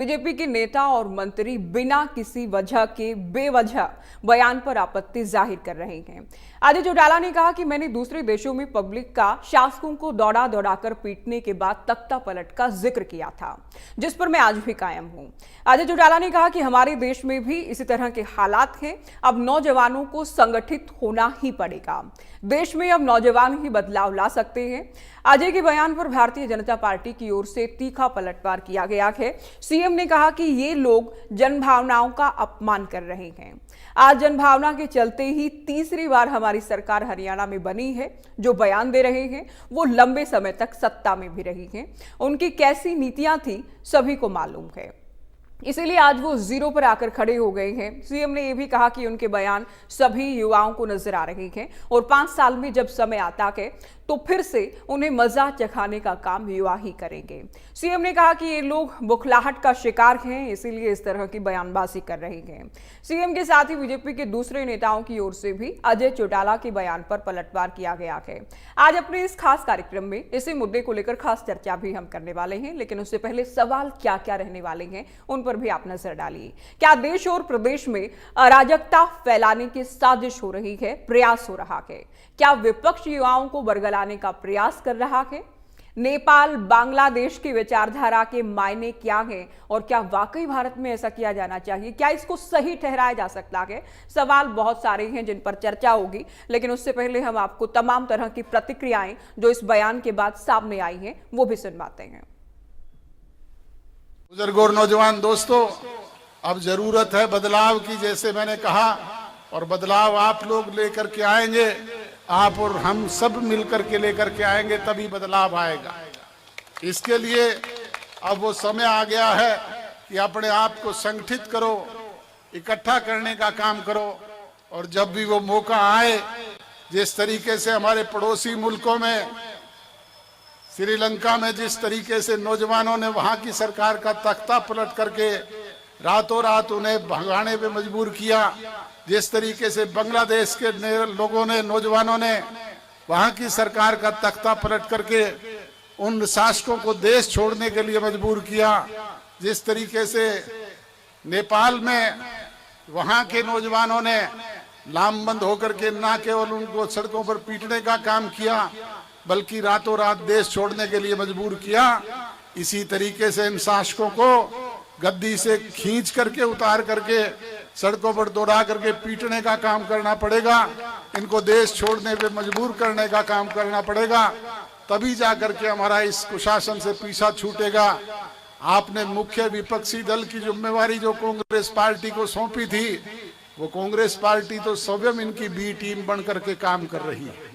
BJP के नेता और मंत्री बिना किसी वजह के बेवजह बयान पर आपत्ति जाहिर कर रहे हैं। आदित्य चौटाला ने कहा कि मैंने दूसरे देशों में पब्लिक का शासकों को दौड़ा दौड़ाकर पीटने के बाद तख्ता पलट का जिक्र किया था, जिस पर मैं आज भी कायम हूं। आदित्य चौटाला ने कहा कि हमारे देश में भी इसी तरह के हालात हैं। अब नौजवानों को संगठित होना ही पड़ेगा। देश में अब नौजवान ही बदलाव ला सकते हैं। अजय के बयान पर भारतीय जनता पार्टी की ओर से तीखा पलटवार किया गया है। सीएम ने कहा कि ये लोग जनभावनाओं का अपमान कर रहे हैं। आज जनभावना के चलते ही तीसरी बार हमारी सरकार हरियाणा में बनी है। जो बयान दे रहे हैं वो लंबे समय तक सत्ता में भी रही हैं। उनकी कैसी नीतियां थी सभी को मालूम है, इसीलिए आज वो जीरो पर आकर खड़े हो गए हैं। सीएम ने यह भी कहा कि उनके बयान सभी युवाओं को नजर आ रहे हैं और 5 साल में जब समय आता है तो फिर से उन्हें मजा चखाने का काम युवा ही करेंगे। सीएम ने कहा कि ये लोग बुखलाहट का शिकार हैं, इसीलिए इस तरह की बयानबाजी कर रहे हैं। सीएम के साथ ही बीजेपी के दूसरे नेताओं की ओर से भी अजय चौटाला के बयान पर पलटवार किया गया है। आज अपने इस खास कार्यक्रम में इसी मुद्दे को लेकर खास चर्चा भी हम करने वाले हैं, लेकिन उससे पहले सवाल क्या क्या रहने वाले हैं उन पर भी आप नजर डालिए। क्या देश और प्रदेश में अराजकता फैलाने की साजिश हो रही है, प्रयास हो रहा है? क्या विपक्ष युवाओं को बरगलाने का प्रयास कर रहा है? नेपाल बांग्लादेश की विचारधारा के मायने क्या हैं और क्या वाकई भारत में ऐसा किया जाना चाहिए? क्या इसको सही ठहराया जा सकता है? सवाल बहुत सारे हैं जिन पर चर्चा होगी, लेकिन उससे पहले हम आपको तमाम तरह की प्रतिक्रियाएं जो इस बयान के बाद सामने आई हैं वो भी सुनवाते हैं। बुजुर्गों और नौजवान दोस्तों, अब जरूरत है बदलाव की, जैसे मैंने कहा, और बदलाव आप लोग लेकर के आएंगे। आप और हम सब मिलकर के लेकर के आएंगे, तभी बदलाव आएगा। इसके लिए अब वो समय आ गया है कि अपने आप को संगठित करो, इकट्ठा करने का काम करो, और जब भी वो मौका आए, जिस तरीके से हमारे पड़ोसी मुल्कों में, श्रीलंका में जिस तरीके से नौजवानों ने वहां की सरकार का तख्ता पलट करके रातों रात उन्हें भगाने पे मजबूर किया, जिस तरीके से बांग्लादेश के लोगों ने, नौजवानों ने वहां की सरकार का तख्ता पलट करके उन शासकों को देश छोड़ने के लिए मजबूर किया, जिस तरीके से नेपाल में वहां के नौजवानों ने लामबंद होकर के न केवल उनको सड़कों पर पीटने का काम किया, बल्कि रातों रात देश छोड़ने के लिए मजबूर किया, इसी तरीके से इन शासकों को गद्दी से खींच करके, उतार करके, सड़कों पर दौड़ा करके पीटने का काम करना पड़ेगा। इनको देश छोड़ने पे मजबूर करने का काम करना पड़ेगा, तभी जाकर के हमारा इस कुशासन से पीछा छूटेगा। आपने मुख्य विपक्षी दल की जिम्मेवारी जो कांग्रेस पार्टी को सौंपी थी, वो कांग्रेस पार्टी तो स्वयं इनकी बी टीम बन करके काम कर रही है।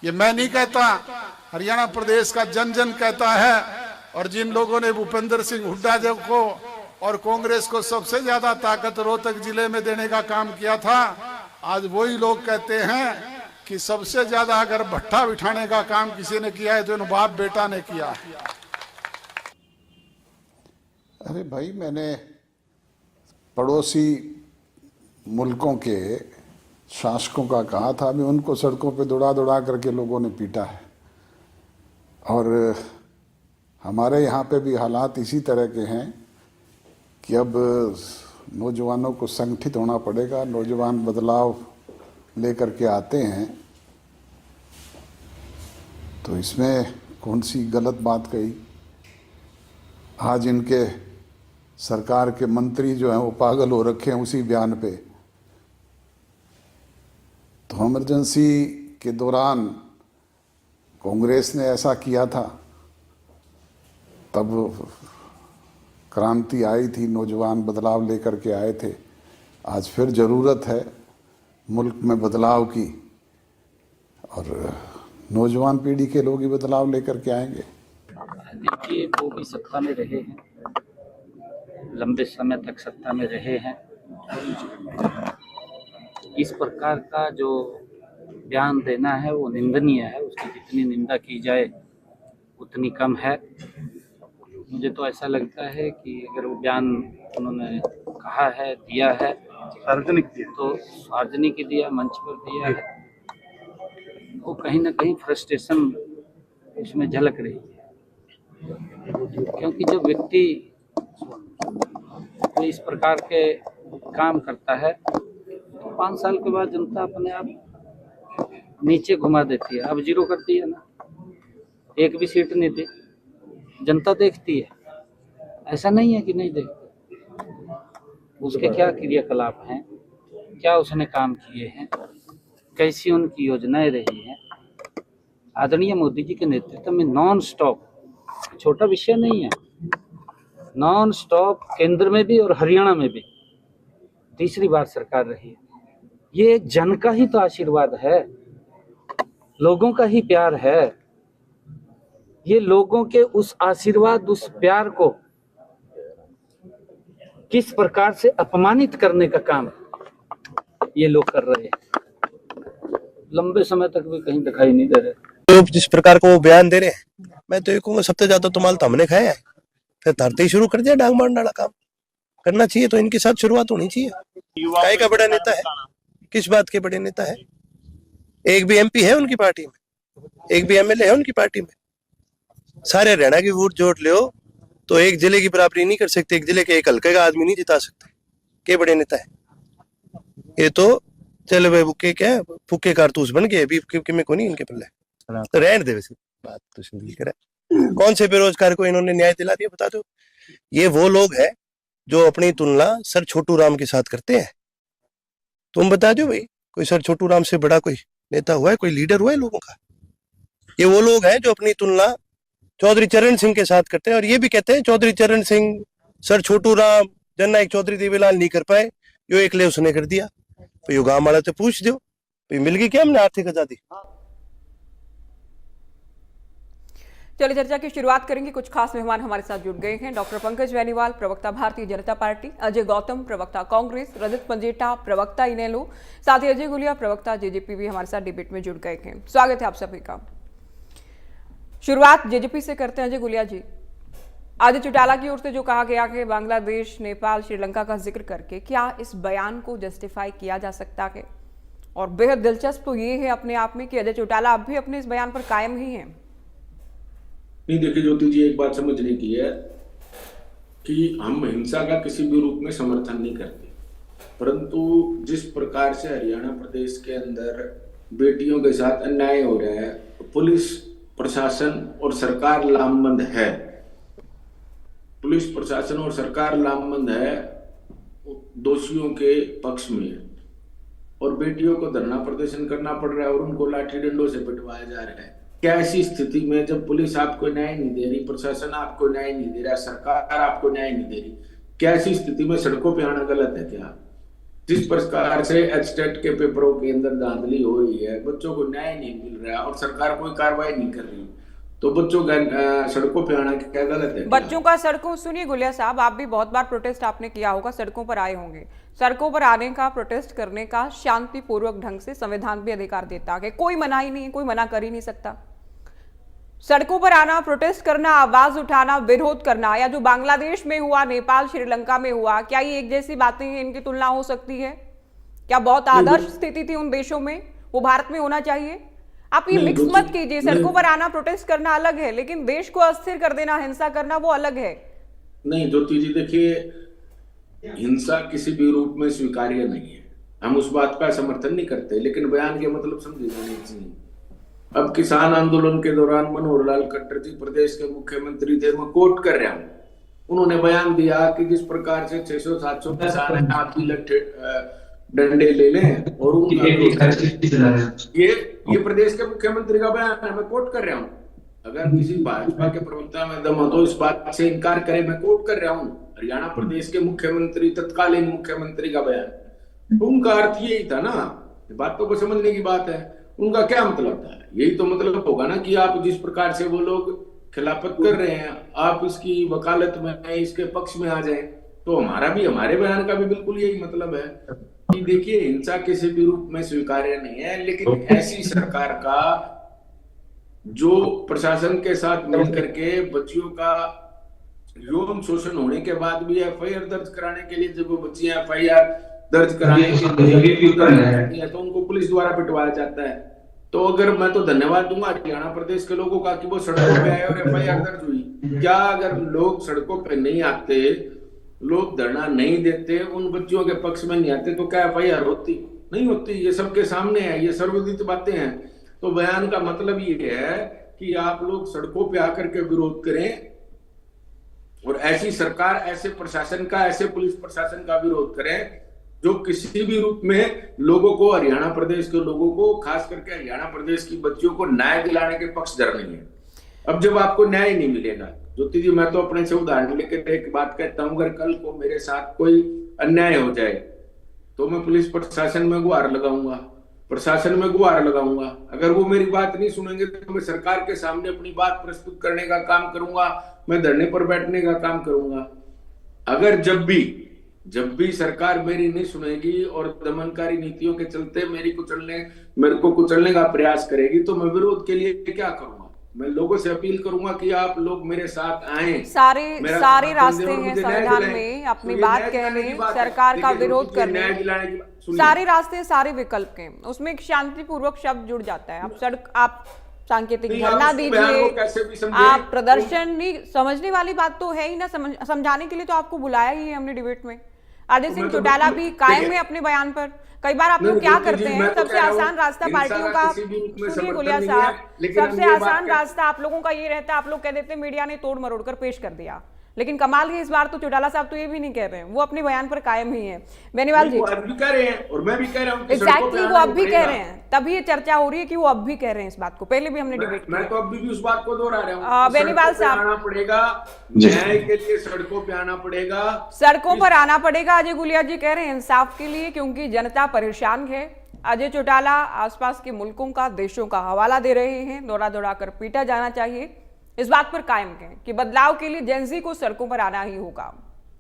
ये मैं नहीं कहता, हरियाणा प्रदेश का जन जन कहता है। और जिन लोगों ने भूपेंद्र सिंह हुड्डा जी को और कांग्रेस को सबसे ज्यादा ताकत रोहतक जिले में देने का काम किया था, आज वही लोग कहते हैं कि सबसे ज्यादा अगर भट्ठा बिठाने का काम किसी ने किया है तो इन बाप बेटा ने किया है। अरे भाई, मैंने पड़ोसी मुल्कों के शासकों का कहा था, अभी उनको सड़कों पे दौड़ा दौड़ा करके लोगों ने पीटा है। और हमारे यहाँ पे भी हालात इसी तरह के हैं कि अब नौजवानों को संगठित होना पड़ेगा। नौजवान बदलाव लेकर के आते हैं, तो इसमें कौन सी गलत बात कही? आज इनके सरकार के मंत्री जो हैं वो पागल हो रखे हैं उसी बयान पे। तो इमरजेंसी के दौरान कांग्रेस ने ऐसा किया था, तब क्रांति आई थी, नौजवान बदलाव लेकर के आए थे। आज फिर ज़रूरत है मुल्क में बदलाव की, और नौजवान पीढ़ी के लोग ही बदलाव लेकर के आएंगे। देखिए, वो भी सत्ता में रहे हैं, लंबे समय तक सत्ता में रहे हैं। इस प्रकार का जो बयान देना है वो निंदनीय है। उसकी जितनी निंदा की जाए उतनी कम है। मुझे तो ऐसा लगता है कि अगर वो बयान उन्होंने कहा है, दिया है, सार्वजनिक दिया, तो सार्वजनिक दिया, मंच पर दिया है, वो कहीं ना कहीं फ्रस्ट्रेशन उसमें झलक रही है। क्योंकि जो व्यक्ति कोई इस प्रकार के काम करता है तो 5 साल के बाद जनता अपने आप नीचे घुमा देती है। अब जीरो करती है ना, एक भी सीट नहीं दी, जनता देखती है, ऐसा नहीं है कि नहीं देखती। उसके क्या क्रियाकलाप हैं, क्या उसने काम किए हैं, कैसी उनकी योजनाएं रही हैं। आदरणीय मोदी जी के नेतृत्व में नॉन स्टॉप, छोटा विषय नहीं है, नॉन स्टॉप केंद्र में भी और हरियाणा में भी तीसरी बार सरकार रही है। ये जन का ही तो आशीर्वाद है, लोगों का ही प्यार है। ये लोगों के उस आशीर्वाद, उस प्यार को किस प्रकार से अपमानित करने का काम ये लोग कर रहे हैं, लंबे समय तक भी कहीं दिखाई नहीं दे रहे। तो जिस प्रकार को वो बयान दे रहे हैं, मैं तो ये कहूंगा सबसे ज्यादा तो माल तो हमने खाया है, फिर धरते ही शुरू कर दिया डांग मारने वाला काम करना चाहिए। तो इनके साथ शुरुआत होनी चाहिए। काय का बड़ा नेता है, किस बात के बड़े नेता है? एक भी एमपी है उनकी पार्टी में, एक भी एमएलए है उनकी पार्टी में। सारे हरियाणा की वोट जोड़ लो तो एक जिले की बराबरी नहीं कर सकते, एक जिले के एक हल्के का आदमी नहीं जिता सकते। के बड़े नेता है ये तो। चलो भाई बुके क्या फुके कारतूस बन गए, अभी में को नहीं इनके पल्ले, तो रहने दे। वैसे बात तो सुन कर कौन से बेरोजगार को इन्होंने न्याय दिला दिया बता दो। ये वो लोग हैं जो अपनी तुलना सर छोटू राम के साथ करते हैं। तुम बता दो भाई, कोई सर छोटू राम से बड़ा कोई नेता हुआ है, कोई लीडर हुआ है लोगों का? ये वो लोग हैं जो अपनी तुलना चौधरी चरण सिंह के साथ करते हैं और ये भी कहते हैं चौधरी चरण सिंह, सर छोटू राम, जननायक चौधरी देवीलाल नहीं कर पाए, जो एक ले उसने कर दिया। तो यो गांव वाला तो पूछ दो मिल गई क्या हमने आर्थिक आजादी? चलिए चर्चा की शुरुआत करेंगे। कुछ खास मेहमान हमारे साथ जुड़ गए हैं। डॉक्टर पंकज बेनीवाल, प्रवक्ता भारतीय जनता पार्टी, अजय गौतम, प्रवक्ता कांग्रेस, रजत पंजेटा, प्रवक्ता इनेलो, साथ ही अजय गुलिया, प्रवक्ता जेजेपी भी हमारे साथ डिबेट में जुड़ गए हैं। स्वागत है आप सभी का। शुरुआत जेजेपी से करते हैं। अजय गुलिया जी, आदित्य चौटाला की ओर से जो कहा गया कि बांग्लादेश, नेपाल, श्रीलंका का जिक्र करके क्या इस बयान को जस्टिफाई किया जा सकता है? और बेहद दिलचस्प तो ये है अपने आप में कि अजय चौटाला अब भी अपने इस बयान पर कायम ही हैं। नहीं, देखिए ज्योति जी, एक बात समझने की है कि हम हिंसा का किसी भी रूप में समर्थन नहीं करते, परंतु जिस प्रकार से हरियाणा प्रदेश के अंदर बेटियों के साथ अन्याय हो रहा है, पुलिस प्रशासन और सरकार लामबंद है। पुलिस प्रशासन और सरकार लामबंद है, दोषियों के पक्ष में, और बेटियों को धरना प्रदर्शन करना पड़ रहा है और उनको लाठी डंडों से पिटवाया जा रहा है। क्या ऐसी स्थिति में जब पुलिस आपको न्याय नहीं दे रही, प्रशासन आपको न्याय नहीं दे रहा, सरकार आपको न्याय नहीं दे रही, क्या ऐसी स्थिति में सड़कों पे आना गलत है क्या? जिस प्रकार से एचटेट के पेपरों के अंदर धांधली हो रही है, बच्चों को न्याय नहीं मिल रहा और सरकार कोई कार्रवाई नहीं कर रही, तो बच्चों का सड़कों पे आना क्या गलत है? बच्चों का सड़कों, सुनिए गुलिया साहब, आप भी बहुत बार प्रोटेस्ट आपने किया होगा, सड़कों पर आए होंगे। सड़कों पर आने का, प्रोटेस्ट करने का शांतिपूर्वक ढंग से संविधान भी अधिकार देता है, कोई मना ही नहीं, कोई मना कर ही नहीं सकता। सड़कों पर आना, प्रोटेस्ट करना, आवाज उठाना, विरोध करना, या जो बांग्लादेश में हुआ, नेपाल, श्रीलंका में हुआ, क्या ये एक जैसी बातें हैं? इनकी तुलना हो सकती है क्या? बहुत आदर्श स्थिति थी उन देशों में, वो भारत में होना चाहिए? आप ये मिक्स मत कीजिए। सड़कों पर आना, प्रोटेस्ट करना अलग है, लेकिन देश को अस्थिर कर देना, हिंसा करना, वो अलग है। नहीं ज्योति जी, देखिए, हिंसा किसी भी रूप में स्वीकार्य नहीं है, हम उस बात का समर्थन नहीं करते, लेकिन बयान के मतलब समझे जाने चाहिए। अब किसान आंदोलन के दौरान मनोहर लाल खट्टर जी प्रदेश के मुख्यमंत्री थे, मैं कोट कर रहा हूं, उन्होंने बयान दिया कि जिस प्रकार से 600-700 किसान है, आप भी डंडे ले लें और ये प्रदेश के मुख्यमंत्री का बयान है, मैं कोट कर रहा हूं। अगर किसी भाजपा के प्रवक्ता में दम हो तो इस बात से इनकार करे, मैं कोट कर रहा हूं हरियाणा प्रदेश के मुख्यमंत्री, तत्कालीन मुख्यमंत्री का बयान। उनका अर्थ यही था ना, बात तो समझने की बात है। उनका क्या मतलब था? यही तो मतलब होगा ना कि आप जिस प्रकार से वो लोग खिलाफत कर रहे हैं, आप इसकी वकालत में, इसके पक्ष में आ जाएं, तो हमारे बयान का भी बिल्कुल यही मतलब है कि देखिए, हिंसा किसी भी रूप में स्वीकार्य नहीं है, लेकिन ऐसी सरकार का जो प्रशासन के साथ मिल करके बच्चियों का यौन शोषण होने के बाद भी एफआईआर दर्ज कराने के लिए, जब वो बच्चियां एफआईआर दर्ज कराने के लिए तो उनको पुलिस द्वारा पिटवाया जाता है। तो अगर मैं तो धन्यवाद दूंगा हरियाणा प्रदेश के लोगों का कि वो सड़कों पे आए और एफआईआर दर्ज हुई। क्या अगर लोग सड़कों पे नहीं आते लोग धरना नहीं देते, उन बच्चियों के पक्ष में नहीं आते, तो क्या एफआईआर होती? नहीं होती। ये सबके सामने है, ये सर्वविदित बातें हैं। तो बयान का मतलब ये है कि आप लोग सड़कों पे आकर के विरोध करें और ऐसी सरकार, ऐसे प्रशासन का, ऐसे पुलिस प्रशासन का विरोध करें जो किसी भी रूप में लोगों को, हरियाणा प्रदेश के लोगों को, खास करके हरियाणा प्रदेश की बच्चियों को न्याय दिलाने के पक्षधर नहीं है। अब जब आपको न्याय नहीं मिलेगा, ज्योति जी, मैं तो अपने से उदाहरण लेकर एक बात कहता हूं, अगर कल को मेरे साथ कोई अन्याय हो जाए तो मैं पुलिस प्रशासन में गुहार लगाऊंगा, प्रशासन में गुहार लगाऊंगा। अगर वो मेरी बात नहीं सुनेंगे तो मैं सरकार के सामने अपनी बात प्रस्तुत करने का काम करूंगा, मैं धरने पर बैठने का काम करूंगा। अगर जब भी सरकार मेरी नहीं सुनेगी और दमनकारी नीतियों के चलते मेरे को कुचलने का प्रयास करेगी, तो मैं विरोध के लिए क्या करूंगा? मैं लोगों से अपील करूंगा कि आप लोग मेरे साथ आए। सारे रास्ते हैं संविधान में अपनी बात कहने, सरकार का विरोध करने, सारे रास्ते, सारे विकल्प के, उसमें एक शांतिपूर्वक शब्द जुड़ जाता है। आप सांकेतिक धरना दीजिए, आप प्रदर्शन, नहीं समझने वाली बात तो है ही ना, समझाने के लिए तो आपको बुलाया ही है हमने डिबेट में। अजय सिंह चौटाला भी कायम है अपने बयान पर। कई बार आप लोग क्या करते हैं, सबसे आसान रास्ता पार्टियों का, सुनिए गुलिया साहब, सबसे आसान रास्ता आप लोगों का ये रहता है, आप लोग कह देते हैं मीडिया ने तोड़ मरोड़ कर पेश कर दिया। लेकिन कमाल है इस बार तो चौटाला साहब तो ये भी नहीं कह रहे हैं, वो अपने बयान पर कायम ही है। बेनीवाल जी, वो अब भी कह रहे हैं और मैं भी कह रहा हूं, एग्जैक्टली वो अब भी कह रहे हैं, तभी ये चर्चा हो रही है कि वो अब भी कह रहे हैं इस बात को। पहले भी हमने डिबेट मैं तो अभी भी उस बात को दोहरा रहा हूं, बेनीवाल साहब, आना पड़ेगा न्याय के लिए, सड़कों पे आना पड़ेगा, सड़कों पर आना पड़ेगा। अजय गुलिया जी कह रहे हैं इंसाफ के लिए, क्योंकि जनता परेशान है। अजय चौटाला आसपास के मुल्कों का, देशों का हवाला दे रहे हैं, दौड़ा दौड़ा कर पीटा जाना चाहिए, इस बात पर कायम हैं कि बदलाव के लिए जेनजी को सड़कों पर आना ही होगा।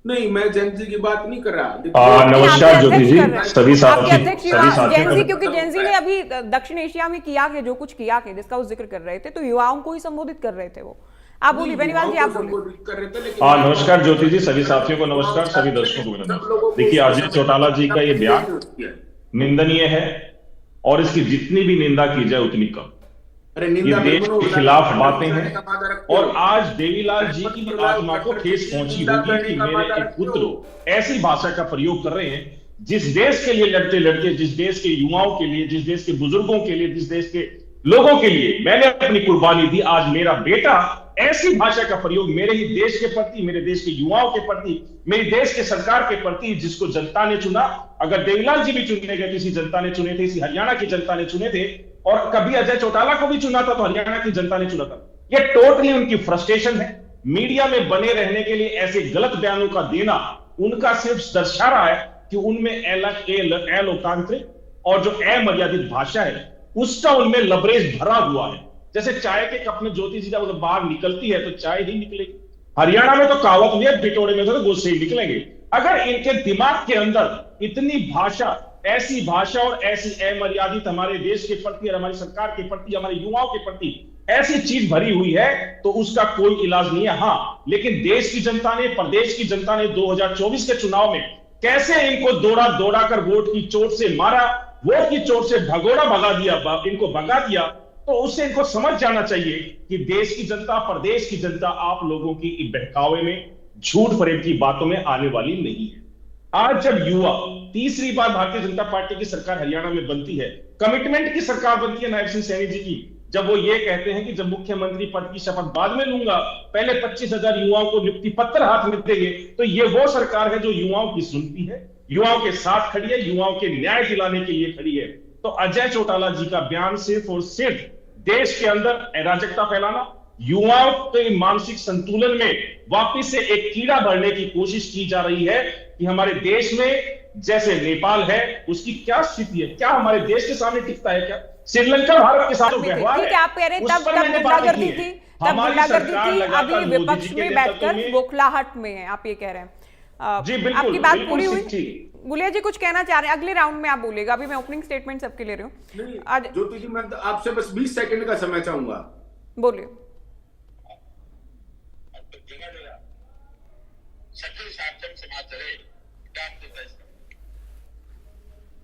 नहीं, मैं जेनजी की बात नहीं कर रहा। नमस्कार ज्योति जी, सभी साथी, जेनजी, क्योंकि जेनजी ने अभी दक्षिण एशिया में किया है जो कुछ किया है, जिसका वो जिक्र कर रहे थे, तो युवाओं को ही संबोधित कर रहे थे वो। आप बोलिए बेनीवाल जी, आप बोलिए। नमस्कार ज्योति जी, सभी साथियों को नमस्कार, सभी दर्शकों को नमस्कार। देखिए, अजय चौटाला जी का ये बयान निंदनीय है और इसकी जितनी भी निंदा की जाए उतनी कम। ये देश के खिलाफ बातें हैं और आज देवीलाल जी की आत्मा को ठेस पहुंची होगी कि मेरे एक पुत्र ऐसी भाषा का प्रयोग कर रहे हैं जिस देश के लिए लड़ते लड़ते, जिस देश के युवाओं के लिए, जिस देश के बुजुर्गों के लिए, जिस देश के लोगों के लिए मैंने अपनी कुर्बानी दी, आज मेरा बेटा ऐसी भाषा का प्रयोग मेरे ही देश के प्रति, मेरे देश के युवाओं के प्रति, मेरे देश के सरकार के प्रति, जिसको जनता ने चुना। अगर देवीलाल जी भी चुने गए, किसी जनता ने चुने थे, इसी हरियाणा की जनता ने चुने थे, और कभी अजय चौटाला को भी चुना था तो हरियाणा की जनता ने चुना था। ये टोटली उनकी फ्रस्ट्रेशन है। मीडिया में बने रहने के लिए ऐसे गलत बयानों का देना उनका सिर्फ दर्शा रहा है कि उनमें अलोकतांत्रिक और जो अमर्यादित भाषा है उसका उनमें लबरेज भरा हुआ है। जैसे चाय के कप में ज्योति जी जब बाहर निकलती है तो चाय ही निकलेगी। हरियाणा में तो कहावत नहीं है, बिटोड़े में तो गोसे ही निकलेंगे। अगर इनके दिमाग के अंदर इतनी भाषा, ऐसी भाषा और ऐसी अमर्यादित हमारे देश के प्रति और हमारी सरकार के प्रति, हमारे युवाओं के प्रति ऐसी चीज भरी हुई है तो उसका कोई इलाज नहीं है। हाँ, लेकिन देश की जनता ने, प्रदेश की जनता ने 2024 के चुनाव में कैसे इनको दौड़ा दौड़ा कर वोट की चोट से मारा, वोट की चोट से भगोड़ा भगा दिया, इनको भगा दिया, तो उससे इनको समझ जाना चाहिए कि देश की जनता, प्रदेश की जनता आप लोगों की बहकावे में, झूठ फरेब की बातों में आने वाली नहीं है। आज जब युवा तीसरी बार भारतीय जनता पार्टी की सरकार हरियाणा में बनती है, कमिटमेंट की सरकार बनती है नायब सिंह सैनी जी की, जब वो ये कहते हैं कि जब मुख्यमंत्री पद की शपथ बाद में लूंगा, पहले 25,000 युवाओं को नियुक्ति पत्र हाथ में देंगे, तो ये वो सरकार है जो युवाओं की सुनती है, युवाओं के साथ खड़ी है, युवाओं के न्याय दिलाने के लिए खड़ी है। तो अजय चौटाला जी का बयान सिर्फ और सिर्फ देश के अंदर अराजकता फैलाना, युवाओं के मानसिक संतुलन में वापिस से एक कीड़ा भरने की कोशिश की जा रही है कि हमारे देश में जैसे नेपाल है उसकी क्या स्थिति है, क्या हमारे देश के सामने टिकता है, क्या श्रीलंका भारत के साथ व्यवहार है, आप कह रहे तब गुंडागर्दी थी, तब गुंडागर्दी थी, अभी विपक्ष में बैठकर बौखलाहट में है, आप ये कह रहे हैं। जी बिल्कुल, आपकी बात पूरी हुई। गुलिया जी कुछ कहना चाह रहे हैं, अगले राउंड में आप बोलेगा, अभी मैं ओपनिंग स्टेटमेंट सबके ले रही हूँ। आज ज्योति जी, मैं आपसे बस 20 सेकंड का समय चाहूंगा। बोलिए।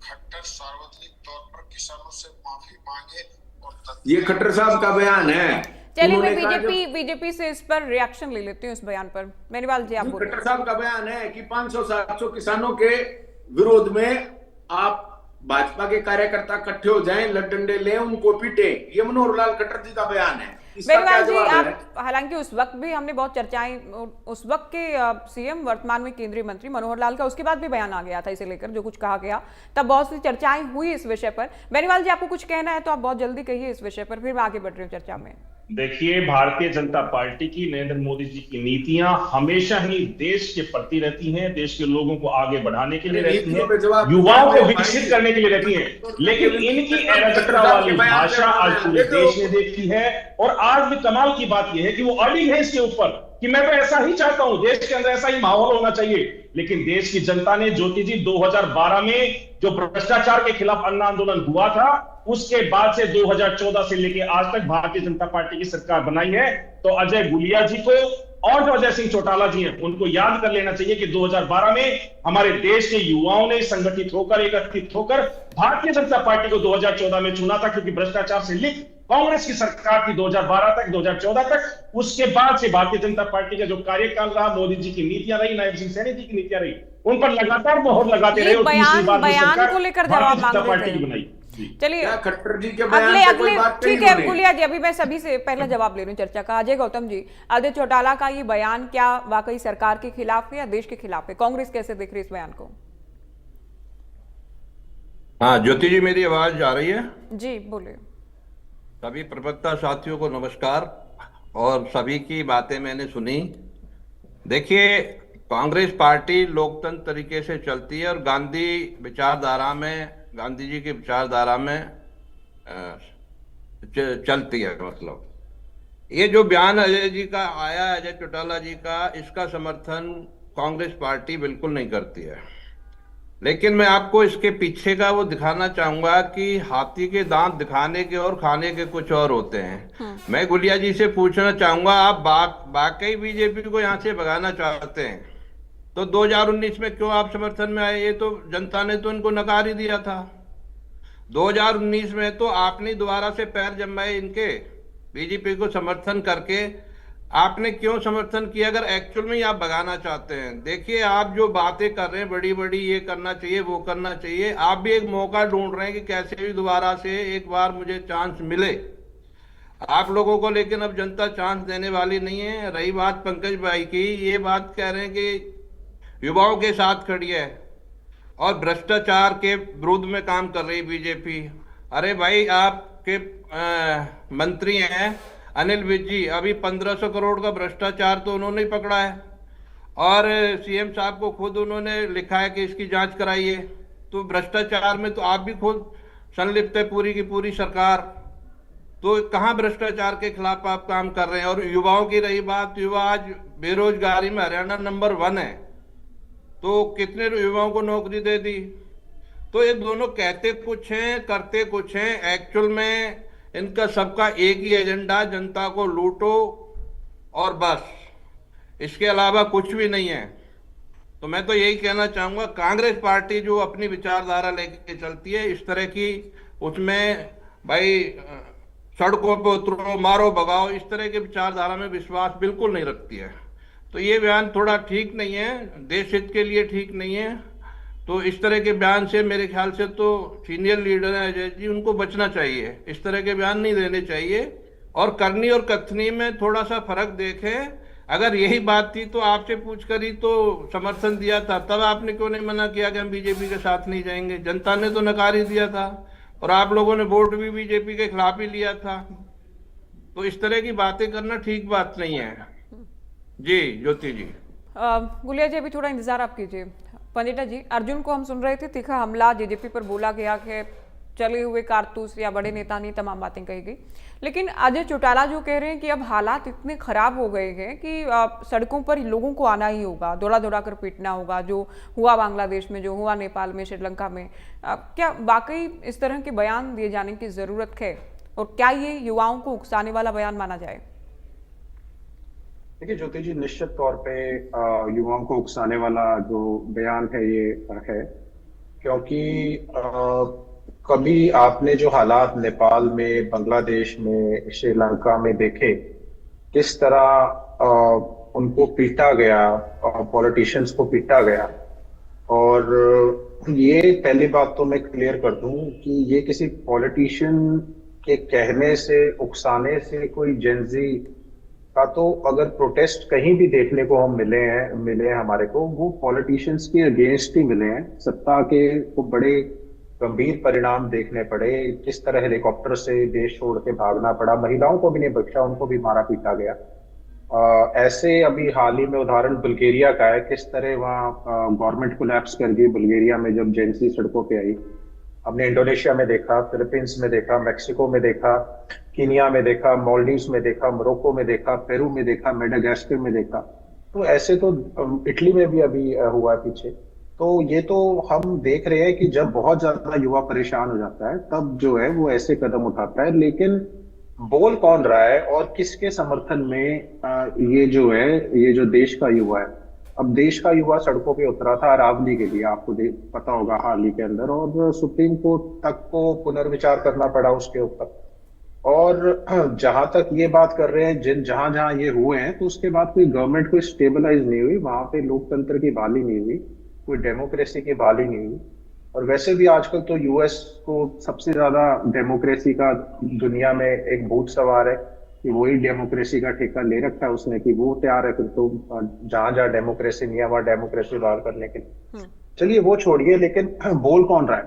खट्टर सार्वजनिक तौर पर किसानों से माफी मांगे और ये खट्टर साहब का बयान है। चलिए मैं उन्होंने कहा बीजेपी से इस पर रिएक्शन ले लेती हूँ, इस बयान पर। बेनीवाल जी आप बोलिए। खट्टर साहब का बयान है कि 500-700 किसानों के विरोध में आप भाजपा के कार्यकर्ता इकट्ठे हो जाएं, डंडे लें, उनको पीटे। ये मनोहर लाल खट्टर जी का बयान है। इसका क्या बेनीवाल जी जवाब है? आप, हालांकि उस वक्त भी हमने बहुत चर्चाएं, उस वक्त के सीएम वर्तमान में केंद्रीय मंत्री मनोहर लाल का उसके बाद भी बयान आ गया था इसे लेकर, जो कुछ कहा गया तब बहुत सी चर्चाएं हुई इस विषय पर। बेनीवाल जी आपको कुछ कहना है तो आप बहुत जल्दी कहिए इस विषय पर, फिर मैं आगे बढ़ रही हूँ चर्चा में। देखिए, भारतीय जनता पार्टी की, नरेंद्र मोदी जी की नीतियां हमेशा ही देश के प्रति रहती हैं, देश के लोगों को आगे बढ़ाने के लिए रहती हैं, युवाओं को विकसित करने के लिए रहती हैं। लेकिन इनकी अराजकता वाली भाषा आज पूरे देश ने देखी है। और आज भी कमाल की बात यह है कि वो अड़ी है इसके ऊपर कि मैं तो ऐसा ही चाहता हूं, देश के अंदर ऐसा ही माहौल होना चाहिए। लेकिन देश की जनता ने, ज्योति जी, 2012 में जो भ्रष्टाचार के खिलाफ अन्न आंदोलन हुआ था, उसके बाद से 2014 से लेकर आज तक भारतीय जनता पार्टी की सरकार बनाई है। तो अजय गुलिया जी को और जो अजय सिंह चौटाला जी हैं, उनको याद कर लेना चाहिए कि 2012 में हमारे देश के युवाओं ने संगठित होकर, एकत्रित होकर भारतीय जनता पार्टी को 2014 में चुना था, क्योंकि भ्रष्टाचार से लिप्त कांग्रेस की सरकार थी 2012 तक, 2014 तक। उसके बाद से भारतीय जनता पार्टी का जो कार्यकाल रहा, मोदी जी की नीतियां रही, नायब सिंह सैनी जी की नीतियां रही, उन पर लगातार मोहर लगाते रहे। और बयान को लेकर जवाब मांग रहे थे। चलिए खट्टर जी के अगले ठीक है गुलिया जी, अभी मैं सभी से पहला जवाब ले रही हूँ चर्चा का। अजय गौतम जी, अजय चौटाला का ये बयान क्या वाकई सरकार के खिलाफ है या देश के खिलाफ है? कांग्रेस कैसे देख रही है इस बयान को? हाँ ज्योति जी, मेरी आवाज आ रही है? जी बोलिए। सभी प्रवक्ता साथियों को नमस्कार। और सभी की बातें मैंने सुनी। देखिए, कांग्रेस पार्टी लोकतंत्र तरीके से चलती है और गांधी विचारधारा में, गांधी जी की विचारधारा में चलती है। मतलब ये जो बयान अजय जी का आया, अजय चौटाला जी का, इसका समर्थन कांग्रेस पार्टी बिल्कुल नहीं करती है। लेकिन मैं आपको इसके पीछे का वो दिखाना चाहूंगा कि हाथी के दांत दिखाने के और खाने के कुछ और होते हैं। मैं गुलिया जी से पूछना चाहूंगा, आप वाकई बीजेपी को यहाँ से भगाना चाहते हैं तो 2019 में क्यों आप समर्थन में आए? ये तो जनता ने तो इनको नकार ही दिया था। 2019 में तो आपने दोबारा से पैर जमाए इनके, बीजेपी को समर्थन करके आपने क्यों समर्थन किया अगर एक्चुअल में ही आप भगाना चाहते हैं? देखिए, आप जो बातें कर रहे हैं बड़ी बड़ी, ये करना चाहिए, वो करना चाहिए, आप भी एक मौका ढूंढ रहे हैं कि कैसे भी दोबारा से एक बार मुझे चांस मिले आप लोगों को। लेकिन अब जनता चांस देने वाली नहीं है। रही बात पंकज भाई की, ये बात कह रहे हैं कि युवाओं के साथ खड़ी है और भ्रष्टाचार के विरुद्ध में काम कर रही बीजेपी। अरे भाई, आपके मंत्री हैं अनिल विज जी, अभी 1500 करोड़ का भ्रष्टाचार तो उन्होंने ही पकड़ा है और सीएम साहब को खुद उन्होंने लिखा है कि इसकी जांच कराइए। तो भ्रष्टाचार में तो आप भी खुद संलिप्त है, पूरी की पूरी सरकार। तो कहाँ भ्रष्टाचार के खिलाफ आप काम कर रहे हैं? और युवाओं की रही बात, युवा आज बेरोजगारी में हरियाणा नंबर 1 है, तो कितने युवाओं को नौकरी दे दी? तो ये दोनों कहते कुछ हैं, करते कुछ हैं। एक्चुअल में इनका सबका एक ही एजेंडा, जनता को लूटो और बस, इसके अलावा कुछ भी नहीं है। तो मैं तो यही कहना चाहूँगा, कांग्रेस पार्टी जो अपनी विचारधारा लेके चलती है इस तरह की, उसमें भाई सड़कों पर उतरो, मारो भगाओ, इस तरह की विचारधारा में विश्वास बिल्कुल नहीं रखती है। तो ये बयान थोड़ा ठीक नहीं है, देश हित के लिए ठीक नहीं है। तो इस तरह के बयान से मेरे ख्याल से तो सीनियर लीडर हैं अजय जी, उनको बचना चाहिए, इस तरह के बयान नहीं देने चाहिए। और करनी और कथनी में थोड़ा सा फर्क देखें। अगर यही बात थी तो आपसे पूछ कर ही तो समर्थन दिया था, तब आपने क्यों नहीं मना किया कि हम बीजेपी के साथ नहीं जाएंगे? जनता ने तो नकार ही दिया था और आप लोगों ने वोट भी बीजेपी के खिलाफ ही लिया था। तो इस तरह की बातें करना ठीक बात नहीं है। जी ज्योति जी। गुलिया जी, अभी थोड़ा इंतजार आप कीजिए। पंडिता जी, अर्जुन को हम सुन रहे थे, तीखा हमला जेजेपी पर बोला गया कि चले हुए कारतूस या बड़े नेता ने तमाम बातें कही गई। लेकिन अजय चौटाला जो कह रहे हैं कि अब हालात इतने खराब हो गए हैं कि सड़कों पर लोगों को आना ही होगा, दौड़ा दौड़ा कर पीटना होगा, जो हुआ बांग्लादेश में, जो हुआ नेपाल में, श्रीलंका में। क्या वाकई इस तरह के बयान दिए जाने की जरूरत है और क्या ये युवाओं को उकसाने वाला बयान माना जाए? देखिए ज्योति जी, निश्चित तौर पे युवाओं को उकसाने वाला जो बयान है ये है, क्योंकि कभी आपने जो हालात नेपाल में, बांग्लादेश में, श्रीलंका में देखे, किस तरह उनको पीटा गया, पॉलिटिशियंस को पीटा गया। और ये पहली बात तो मैं क्लियर कर दूं कि ये किसी पॉलिटिशियन के कहने से, उकसाने से कोई जेंजी का तो अगर प्रोटेस्ट कहीं भी देखने को हम मिले हैं हमारे को, वो पॉलिटिशियंस के अगेंस्ट ही मिले हैं। सत्ता के को बड़े गंभीर परिणाम देखने पड़े, किस तरह हेलीकॉप्टर से देश छोड़ के भागना पड़ा, महिलाओं को भी नहीं बख्शा, उनको भी मारा पीटा गया। ऐसे अभी हाल ही में उदाहरण बुल्गारिया का है, किस तरह वहाँ गवर्नमेंट कोलैप्स कर गई बुल्गारिया में जब जेंसी सड़कों पे आई। हमने इंडोनेशिया में देखा, फिलीपींस में देखा, मैक्सिको में देखा, कीनिया में देखा, मालदीव्स में देखा, मोरक्को में देखा, पेरू में देखा, मेडागास्कर में देखा। तो ऐसे तो इटली में भी अभी हुआ पीछे। तो ये तो हम देख रहे हैं कि जब बहुत ज्यादा युवा परेशान हो जाता है तब जो है वो ऐसे कदम उठाता है। लेकिन बोल कौन रहा है और किसके समर्थन में ये जो है, ये जो देश का युवा है। अब देश का युवा सड़कों पे उतरा था अरावली के लिए, आपको पता होगा हाल ही के अंदर, और सुप्रीम कोर्ट तक को पुनर्विचार करना पड़ा उसके ऊपर। और जहां तक ये बात कर रहे हैं, जहां जहां ये हुए हैं, तो उसके बाद कोई गवर्नमेंट कोई स्टेबलाइज नहीं हुई, वहां पे लोकतंत्र की बहाली नहीं हुई, कोई डेमोक्रेसी की बहाली नहीं हुई। और वैसे भी आजकल तो यूएस को सबसे ज्यादा डेमोक्रेसी का दुनिया में एक भूत सवार है कि वही डेमोक्रेसी का ठेका ले रखा है उसने, कि वो तैयार है फिर तो जहां जहां डेमोक्रेसी नहीं है वहां डेमोक्रेसी बहाल करने के लिए। चलिए वो छोड़िए, लेकिन बोल कौन रहा है?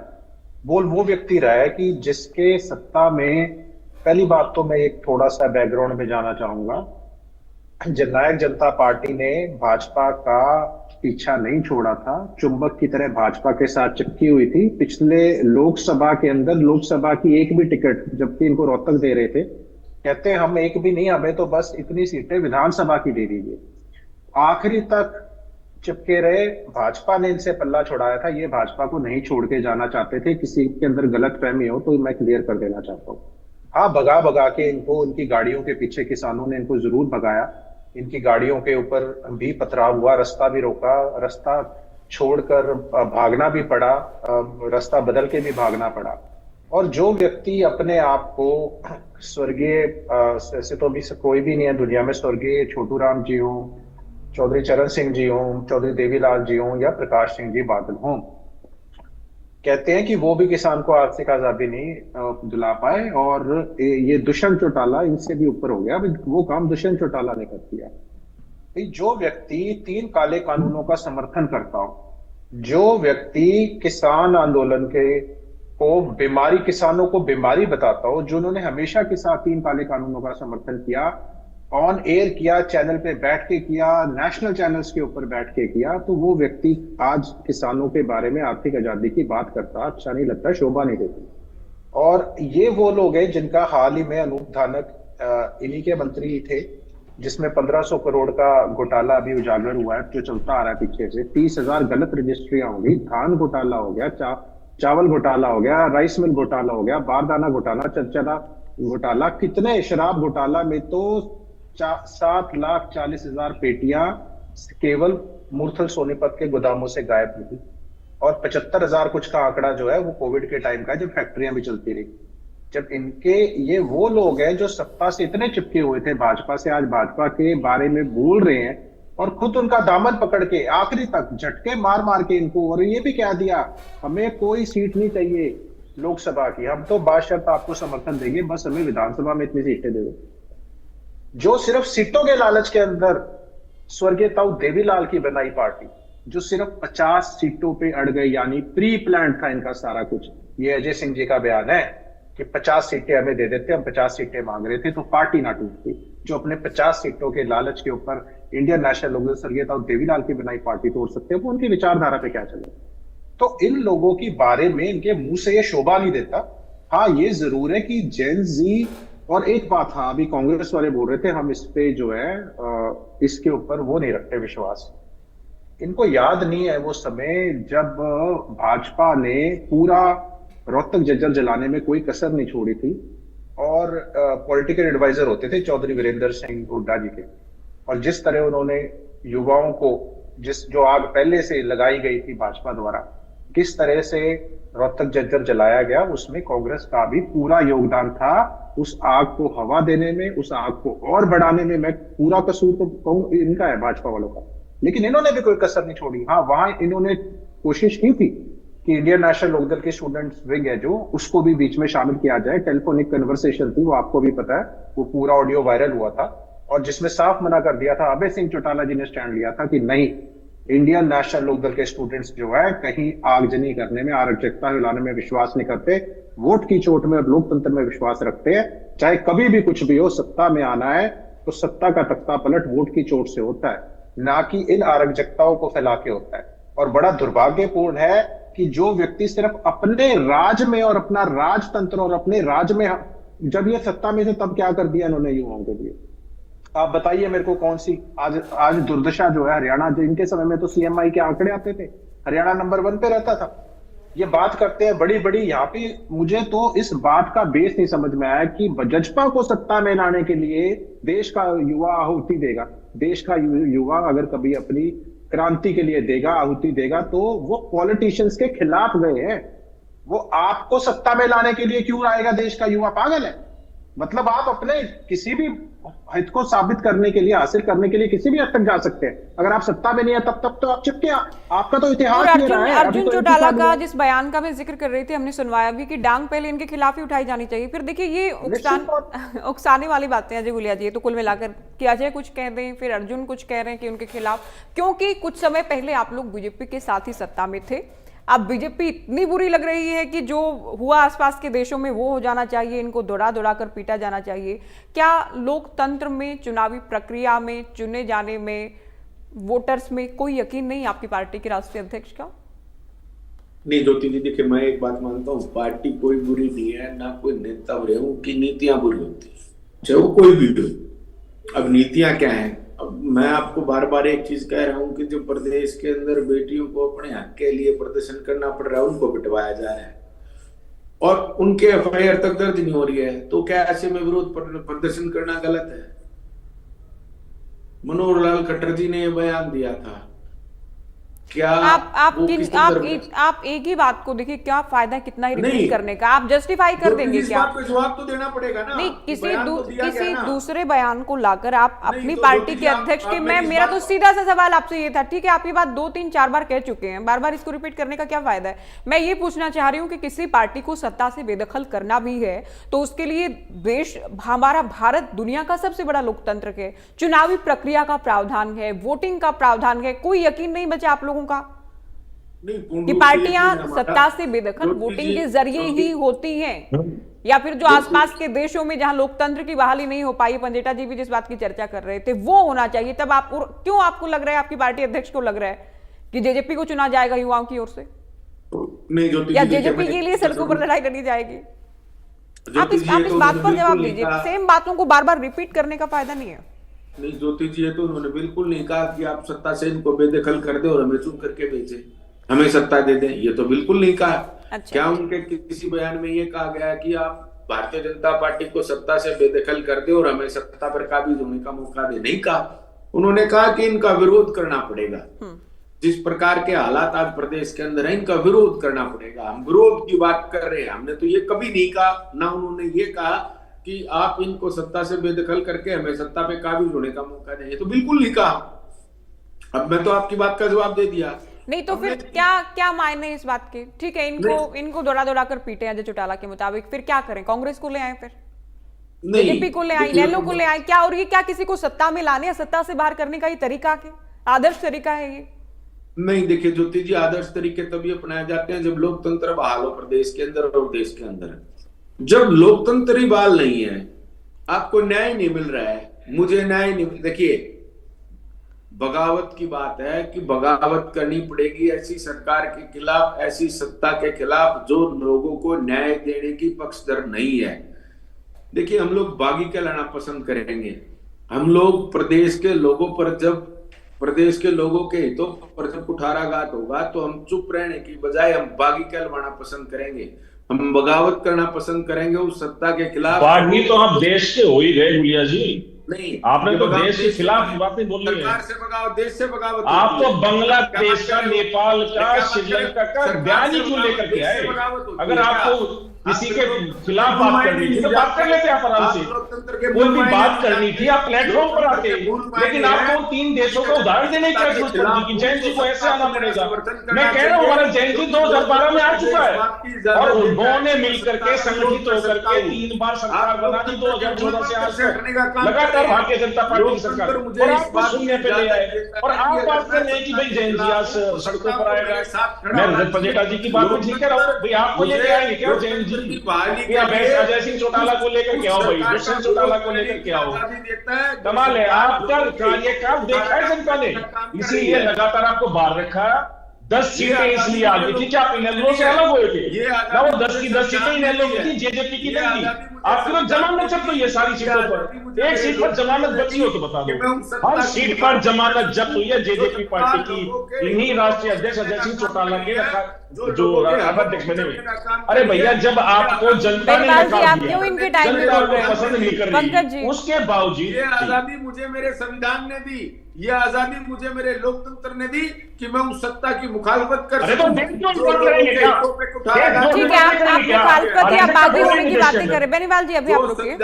बोल वो व्यक्ति रहा है कि जिसके सत्ता में, पहली बात तो मैं एक थोड़ा सा बैकग्राउंड में जाना चाहूंगा। जननायक जनता पार्टी ने भाजपा का पीछा नहीं छोड़ा था, चुंबक की तरह भाजपा के साथ चिपकी हुई थी। पिछले लोकसभा के अंदर, लोकसभा की एक भी टिकट, जबकि इनको रोहतक दे रहे थे, कहते हैं हम एक भी नहीं, हमें तो बस इतनी सीटें विधानसभा की दे दीजिए। आखिरी तक चिपके रहे। भाजपा ने इनसे पल्ला छुड़ाया था, ये भाजपा को नहीं छोड़ के जाना चाहते थे। किसी के अंदर गलत फहमी हो तो मैं क्लियर कर देना चाहता हूँ। हाँ, भगा भगा के इनको, उनकी गाड़ियों के पीछे किसानों ने इनको जरूर भगाया, इनकी गाड़ियों के ऊपर भी पथराव हुआ, रास्ता भी रोका, रास्ता छोड़कर भागना भी पड़ा, रास्ता बदल के भी भागना पड़ा। और जो व्यक्ति अपने आप को स्वर्गीय, ऐसे तो अभी कोई भी नहीं है दुनिया में, स्वर्गीय छोटू राम जी हो, चौधरी चरण सिंह जी हो, चौधरी देवीलाल जी हो, या प्रकाश सिंह जी बादल हो, कहते हैं कि वो भी किसान को आर्थिक आजादी नहीं दिला पाए, और ये दुष्यंत चौटाला इनसे भी ऊपर हो गया। वो काम दुष्यंत चौटाला ने कर दिया। जो व्यक्ति 3 काले कानूनों का समर्थन करता हो, जो व्यक्ति किसान आंदोलन के को बीमारी, किसानों को बीमारी बताता हो, जिन्होंने हमेशा के साथ 3 काले कानूनों का समर्थन किया, ऑन एयर किया, चैनल पे बैठ के किया, नेशनल चैनल्स के ऊपर बैठ के किया, तो वो व्यक्ति आज किसानों के बारे में, आर्थिक आजादी की बात करता, अच्छा नहीं लगता, शोभा नहीं देती। और ये वो लोग हैं जिनका हाल ही में अनूप धानक इन्हीं के मंत्री थे, जिसमें 1500 करोड़ का घोटाला अभी उजागर हुआ है, जो चलता आ रहा है पीछे से। 30,000 गलत रजिस्ट्रियां होंगी, धान घोटाला हो गया, चावल घोटाला हो गया, राइस मिल घोटाला हो गया, बारदाना घोटाला, चरचरा घोटाला, कितने शराब घोटाला में तो 7,40,000 पेटियां केवल मूर्थल सोनीपत के गोदामों से गायब हुई, और 75,000 कुछ का आंकड़ा जो है वो कोविड के टाइम का, जब फैक्ट्रियां भी चलती रही। जब इनके, ये वो लोग हैं जो सत्ता से इतने चिपके हुए थे भाजपा से, आज भाजपा के बारे में बोल रहे हैं, और खुद उनका दामन पकड़ के आखिरी तक झटके मार मार के इनको, और ये भी कह दिया हमें कोई सीट नहीं चाहिए लोकसभा की, हम तो बाशर्त आपको समर्थन देंगे, बस हमें विधानसभा में इतनी सीटें दे दो। जो सिर्फ सीटों के लालच के अंदर स्वर्गीय ताऊ देवीलाल की बनाई पार्टी, जो सिर्फ 50 सीटों पे अड़ गई, यानी प्री प्लान था इनका सारा कुछ। ये अजय सिंह जी का बयान है कि 50 सीटें हमें दे देते, हम 50 सीटें मांग रहे थे तो पार्टी ना टूटती। जो अपने 50 सीटों के लालच के ऊपर इंडियन नेशनल लोग स्वर्गीय ताऊ देवीलाल की बनाई पार्टी तोड़ सकते हैं, वो उनकी विचारधारा पे क्या चले। तो इन लोगों की बारे में इनके मुंह से ये शोभा नहीं देता। हाँ, ये जरूर है कि जेन जी, और एक बात, हाँ अभी कांग्रेस वाले बोल रहे थे हम इस पे जो है इसके ऊपर वो नहीं रखते विश्वास। इनको याद नहीं है वो समय जब भाजपा ने पूरा रोहतक जज्जर जलाने में कोई कसर नहीं छोड़ी थी, और पॉलिटिकल एडवाइजर होते थे चौधरी वीरेंद्र सिंह हुड्डा जी के, और जिस तरह उन्होंने युवाओं को, जो आग पहले से लगाई गई थी भाजपा द्वारा किस तरह से रोहतक जज्जर जलाया गया, उसमें कांग्रेस का भी पूरा योगदान था। उस आग को हवा देने में, उस आग को और बढ़ाने में मैं पूरा कसूर तो कहूं इनका है, भाजपा वालों का। लेकिन इन्होंने भी कोई कसर नहीं छोड़ी। हाँ, वहां इन्होंने कोशिश की थी कि इंडियन नेशनल लोकदल के स्टूडेंट्स विंग है जो, उसको भी बीच में शामिल किया जाए। टेलीफोनिक कन्वर्सेशन थी, वो आपको भी पता है, वो पूरा ऑडियो वायरल हुआ था, और जिसमें साफ मना कर दिया था, अभय सिंह चौटाला जी ने स्टैंड लिया था कि नहीं, इंडियन नेशनल लोकदल के स्टूडेंट्स जो है कहीं आगजनी करने में, अराजकता हिलाने में विश्वास नहीं करते, वोट की चोट में और लोकतंत्र में विश्वास रखते हैं। चाहे कभी भी कुछ भी हो, सत्ता में आना है तो सत्ता का तख्ता पलट वोट की चोट से होता है, ना कि इन अराजकताओं को फैला के होता है। और बड़ा दुर्भाग्यपूर्ण है कि जो व्यक्ति सिर्फ अपने राज में और अपना राजतंत्र और अपने राज में, जब ये सत्ता में थे तब क्या कर दिया इन्होंने युवाओं के लिए, आप बताइए मेरे को कौन सी आज दुर्दशा जो है हरियाणा, जो इनके समय में तो सीएमआई के आंकड़े आते थे, हरियाणा नंबर 1 पे रहता था। ये बात करते हैं बड़ी बड़ी यहाँ पे। मुझे तो इस बात का बेस नहीं समझ में आया कि जजपा को सत्ता में लाने के लिए देश का युवा आहुति देगा। देश का युवा अगर कभी अपनी क्रांति के लिए देगा, आहुति देगा, तो वो पॉलिटिशियंस के खिलाफ गए हैं। वो आपको सत्ता में लाने के लिए क्यों आएगा? देश का युवा पागल है? मतलब आप अपने किसी भी हित को साबित करने के लिए, हासिल करने के लिए किसी भी हद तक जा सकते हैं। अगर आप सत्ता में नहीं है तब तो आप चिपके, आपका तो इतिहास ये रहा है। अर्जुन चौटाला का जिस बयान का मैं जिक्र कर रही थी, हमने सुनवाया भी कि डांग पहले इनके खिलाफ ही उठाई जानी चाहिए। फिर देखिए ये उकसाने वाली बातें अजय गुलिया जी, तो कुल मिलाकर कि अजय कुछ कह दें, फिर अर्जुन कुछ कह रहे हैं कि उनके खिलाफ, क्योंकि कुछ समय पहले आप लोग बीजेपी के साथ ही सत्ता में थे। अब बीजेपी इतनी बुरी लग रही है कि जो हुआ आसपास के देशों में वो हो जाना चाहिए, इनको दौड़ा दौड़ा कर पीटा जाना चाहिए। क्या लोकतंत्र में, चुनावी प्रक्रिया में, चुने जाने में, वोटर्स में कोई यकीन नहीं आपकी पार्टी के राष्ट्रीय अध्यक्ष का? नहीं ज्योति जी, देखिए मैं एक बात मानता हूँ, पार्टी कोई बुरी नहीं है, ना कोई नेता बुरे, उनकी नीतियां बुरी होती है, चाहे वो कोई भी हो। अब नीतियां क्या है? अब मैं आपको बार बार एक चीज कह रहा हूं कि जो प्रदेश के अंदर बेटियों को अपने हक के लिए प्रदर्शन करना पड़ रहा है, उनको बिठवाया जा रहा है और उनके एफआईआर तक दर्ज नहीं हो रही है, तो क्या ऐसे में विरोध प्रदर्शन करना गलत है? मनोहर लाल खट्टर जी ने यह बयान दिया था। क्या आप एक ही बात को देखिए, क्या फायदा कितना ही रिपीट करने का? आप जस्टिफाई कर देंगे क्या? जवाब तो देना पड़ेगा ना। नहीं, किसी दूसरे बयान को लाकर आप अपनी पार्टी के अध्यक्ष के, मेरा तो सीधा सा सवाल आपसे ये था, ठीक है आप ये बात 2-3-4 बार कह चुके हैं, बार बार इसको रिपीट करने का क्या फायदा है? मैं ये पूछना चाह रही हूँ कि किसी पार्टी को सत्ता से बेदखल करना भी है तो उसके लिए देश, हमारा भारत दुनिया का सबसे बड़ा लोकतंत्र है, चुनावी प्रक्रिया का प्रावधान है, वोटिंग का प्रावधान है। कोई यकीन नहीं बचा आप लोगों का कि पार्टियां सत्ता से बेदखल वोटिंग के जरिए ही होती हैं, या फिर जो आसपास के देशों में जहां लोकतंत्र की बहाली नहीं हो पाई, पंजेटा जी भी जिस बात की चर्चा कर रहे थे, वो होना चाहिए। तब आप क्यों, आपको लग रहा है, आपकी पार्टी अध्यक्ष को लग रहा है कि जेजेपी को चुना जाएगा युवाओं की ओर से, या जेजेपी के लिए सड़कों पर लड़ाई लड़ी जाएगी? आप इस बात पर जवाब दीजिए। सेम बातों को बार बार रिपीट करने का फायदा नहीं है। नहीं ज्योति जी, ये तो उन्होंने बिल्कुल नहीं कहा कि आप सत्ता से इनको बेदखल कर दे और हमें चुन करके भेजे, हमें सत्ता दे दें, ये तो बिल्कुल नहीं कहा। अच्छा। क्या उनके किसी बयान में ये कहा गया कि आप भारतीय जनता पार्टी को सत्ता से बेदखल कर दे और हमें सत्ता पर काबिज होने का मौका दे? नहीं कहा। उन्होंने कहा कि इनका विरोध करना पड़ेगा। जिस प्रकार के हालात आज प्रदेश के अंदर है, इनका विरोध करना पड़ेगा। हम विरोध की बात कर रहे हैं, हमने तो ये कभी नहीं कहा, ना उन्होंने ये कहा कि आप इनको सत्ता से बेदखल करके हमें सत्ता पे काबिज होने का मौका दें, ये तो बिल्कुल नहीं कहा। अब मैं तो आपकी बात का जवाब दे दिया। नहीं तो फिर क्या मायने इस बात के? ठीक है, इनको दौड़ा दौड़ा कर पीटे अजय चौटाला के मुताबिक, फिर क्या करें? कांग्रेस को ले आए, फिर बीजेपी को ले आए, इनेलो को ले आए, क्या? और ये क्या किसी को सत्ता में लाने या सत्ता से बाहर करने का ये तरीका है? आदर्श तरीका है ये? नहीं, देखिए ज्योति जी, आदर्श तरीके तभी अपनाए जाते हैं जब लोकतंत्र बहाल हो प्रदेश के अंदर और देश के अंदर। जब लोकतंत्र ही बहाल नहीं है, आपको न्याय नहीं मिल रहा है, मुझे न्याय नहीं, देखिए बगावत की बात है कि बगावत करनी पड़ेगी ऐसी सरकार के खिलाफ, ऐसी सत्ता के खिलाफ जो लोगों को न्याय देने की पक्षधर नहीं है। देखिए हम लोग बागी कहलाना पसंद करेंगे, हम लोग प्रदेश के लोगों पर, जब प्रदेश के लोगों के हितों पर जब कुठाराघात होगा तो हम चुप रहने की बजाय हम बागी कहलवाना पसंद करेंगे, हम बगावत करना पसंद करेंगे उस सत्ता के खिलाफ। बागी तो आप देश के हो ही गए गुलिया जी, नहीं, आपने ये तो बगावत देश के खिलाफ बातें बोली है। सरकार से बगावत, देश से बगावत आप होती तो है। बांग्लादेश का, नेपाल का, क्या बात श्रीलंका करें? का सरकार बयान ही से क्यों लेकर के देश आए? से बगावत होती अगर है आपको क्या? किसी आप के लोग खिलाफ बात करनी थी तो बात कर लेते आप आराम से। लोकतंत्र के कोई भी मूल बात मायने करनी थी आप प्लेटफॉर्म पर आते, लेकिन आपको उन 3 देशों का उदाहरण देने की क्या जरूरत पड़ती कि जैन जी को ऐसे आना पड़ेगा? मैं कह रहा हूँ हमारा जैन जी 2012 में आ चुका है और उन्होंने मिलकर के संगठित होकर के 3 बार सरकार बना दी 2014 से आज तक, लगातार भारतीय जनता पार्टी की सरकार, और आपको सुनने पे ले आए और आप बात कर रहे हैं कि भाई जैन जी आज सड़कों पर आएगा। मैं रजत पजेटा जी की बात में ठीक कह रहा हूँ, भाई आपको लेके आएंगे क्या जैन जी? या अजय सिंह चौटाला को लेकर के आओ, भाई दुष्यंत चौटाला को लेकर के आओ। कमाल है, आपका कार्यकाल देखा है जनता ने, इसीलिए लगातार आपको बाहर रखा। 10 सीटें इसलिए आ गई थी कि आप इनेलो से अलग हुए थे ना, वो 10 की 10 सीटें इनेलो की थी, जेजेपी की नहीं थी। आपकी तो जमानत जब्त हुई है सारी सीटों पर, एक सीट पर जमानत बची हो तो बता दो। हर सीट पर जमानत जब्त हुई है जेजेपी पार्टी की, इन्हीं राष्ट्रीय अध्यक्ष अजय सिंह चौटाला के जो अध्यक्ष बने हुए। अरे भैया, जब आपको जनता ने आप क्यों इनके टाइम में बोल रहे हैं? पसंद नहीं कर पंकज जी, रही, उसके बावजूद ये आजादी मुझे मेरे संविधान ने दी, ये आजादी मुझे मेरे लोकतंत्र ने दी कि मैं उस सत्ता की मुखालफत कर अरे तो ठीक है, आप मुखालफत या बागी होने की बातें करें। बेनीवाल जी अभी आप रुकिए,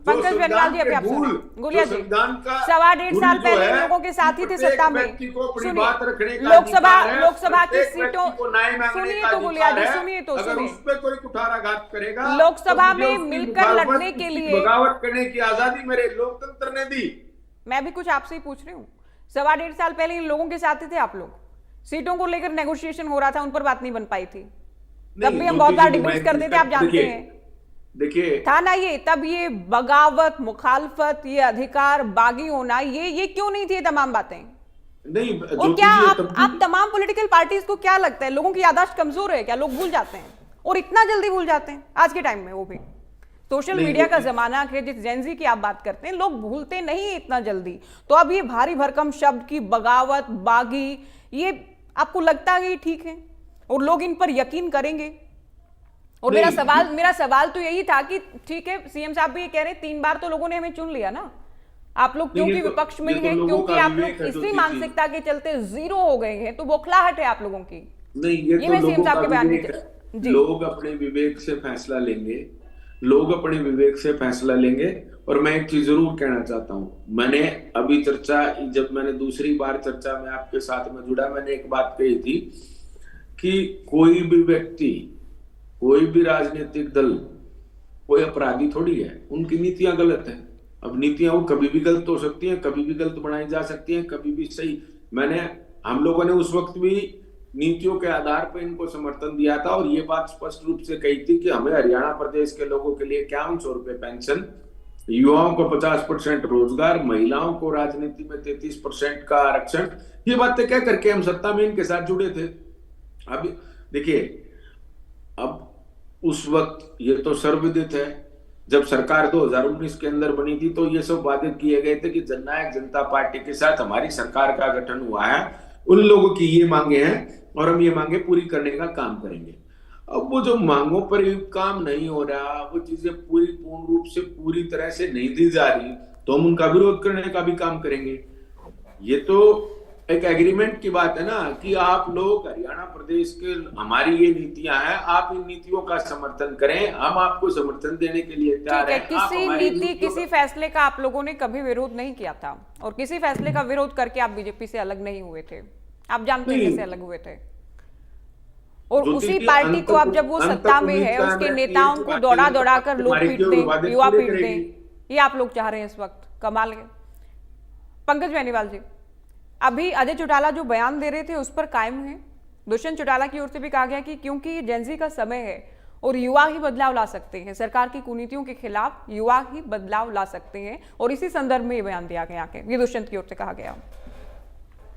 पंकज बेनीवाल जी अभी आप सुनिए। गुलिया जी, 1.5 साल पहले इन लोगों के साथ ही थे सत्ता में। सुनिए, लोकसभा की सीटों, सुनिए तो गुलिया जी, सुनिए तो सुनिए, उस पर कोई कुठाराघात करेगा, लोकसभा में मिलकर लड़ने के लिए बगावत करने की आजादी मेरे लोकतंत्र ने दी। मैं भी कुछ आपसे ही पूछ रही हूँ। 1.5 साल पहले इन लोगों के साथ ही थे आप लोग, सीटों को लेकर नेगोशिएशन हो रहा था, उन पर बात नहीं बन पाई थी, तब भी हम बहुत बार डिबेट करते थे, आप जानते हैं। देखिए था ना ये, तब ये बगावत, मुखालफत, ये अधिकार, बागी होना, ये क्यों नहीं थी तमाम बातें? नहीं, और क्या आप तमाम पॉलिटिकल पार्टीज को क्या लगता है, लोगों की याददाश्त कमजोर है क्या? लोग भूल जाते हैं, और इतना जल्दी भूल जाते हैं आज के टाइम में, वो भी सोशल मीडिया का जमाना है। जिस जेनजी की आप बात करते हैं, लोग भूलते नहीं इतना जल्दी। तो अब ये भारी भरकम शब्द की बगावत, बागी, ये आपको लगता है ठीक है और लोग इन पर यकीन करेंगे? और मेरा सवाल तो यही था कि ठीक है, सीएम साहब भी ये कह रहे हैं 3 बार तो लोगों ने हमें चुन लिया ना, आप लोग क्योंकि विपक्ष में हैं, क्योंकि आप लोग इसी मानसिकता के चलते जीरो हो गए हैं, तो बौखलाहट है आप लोगों की। नहीं, ये मैं तो सीएम साहब के बयान में लोग अपने विवेक से फैसला लेंगे, लोग अपने विवेक से फैसला लेंगे। और मैं एक चीज जरूर कहना चाहता हूं, मैंने अभी जब मैंने दूसरी बार चर्चा में आपके साथ में जुड़ा, मैंने एक बात कही थी कि कोई भी व्यक्ति, कोई भी राजनीतिक दल कोई अपराधी थोड़ी है, उनकी नीतियां गलत है। अब नीतियां वो कभी भी गलत हो सकती हैं, कभी भी गलत बनाई जा सकती हैं, कभी भी सही। हम लोगों ने उस वक्त भी नीतियों के आधार पर इनको समर्थन दिया था और ये बात स्पष्ट रूप से कही थी कि हमें हरियाणा प्रदेश के लोगों के लिए 5100 रुपए पेंशन, युवाओं को 50% रोजगार, महिलाओं को राजनीति में 33% का आरक्षण, ये बातें कह करके हम सत्ता में इनके साथ जुड़े थे। अब देखिए, अब उस वक्त ये तो सर्वविदित है, जब सरकार 2019 के अंदर बनी थी तो ये सब वादे किए गए थे कि जननायक जनता पार्टी के साथ हमारी सरकार का गठन हुआ है, उन लोगों की ये मांगे हैं और हम ये मांगे पूरी करने का काम करेंगे। अब वो जो मांगों पर काम नहीं हो रहा, वो चीजें पूर्ण रूप से पूरी तरह से नहीं दी जा रही, तो हम उनका विरोध करने का भी काम करेंगे। ये तो एक एग्रीमेंट की बात है ना कि आप लोग हरियाणा प्रदेश के, हमारी ये नीतियां हैं, आप इन नीतियों का समर्थन करें, हम आपको समर्थन देने के लिए तैयार हैं। किसी नीति, किसी फैसले का आप लोगों ने कभी विरोध नहीं किया था और किसी फैसले का विरोध करके आप बीजेपी से अलग नहीं हुए थे। आप जानते हैं कैसे अलग हुए थे। और उसी पार्टी को अब जब वो सत्ता में है, उसके नेताओं को दौड़ा दौड़ा कर लोग पीटते, युवा पीटते, ये आप लोग चाह रहे हैं इस वक्त। कमाल है। पंकज बेनीवाल जी, अभी अजय चौटाला जो बयान दे रहे थे उस पर कायम है? दुष्यंत चौटाला की ओर से भी कहा गया कि क्योंकि जेनजी का समय है और युवा ही बदलाव ला सकते हैं, सरकार की कुनीतियों के खिलाफ युवा ही बदलाव ला सकते हैं, और इसी संदर्भ में ये बयान दिया गया कि ये दुष्यंत की ओर से कहा गया।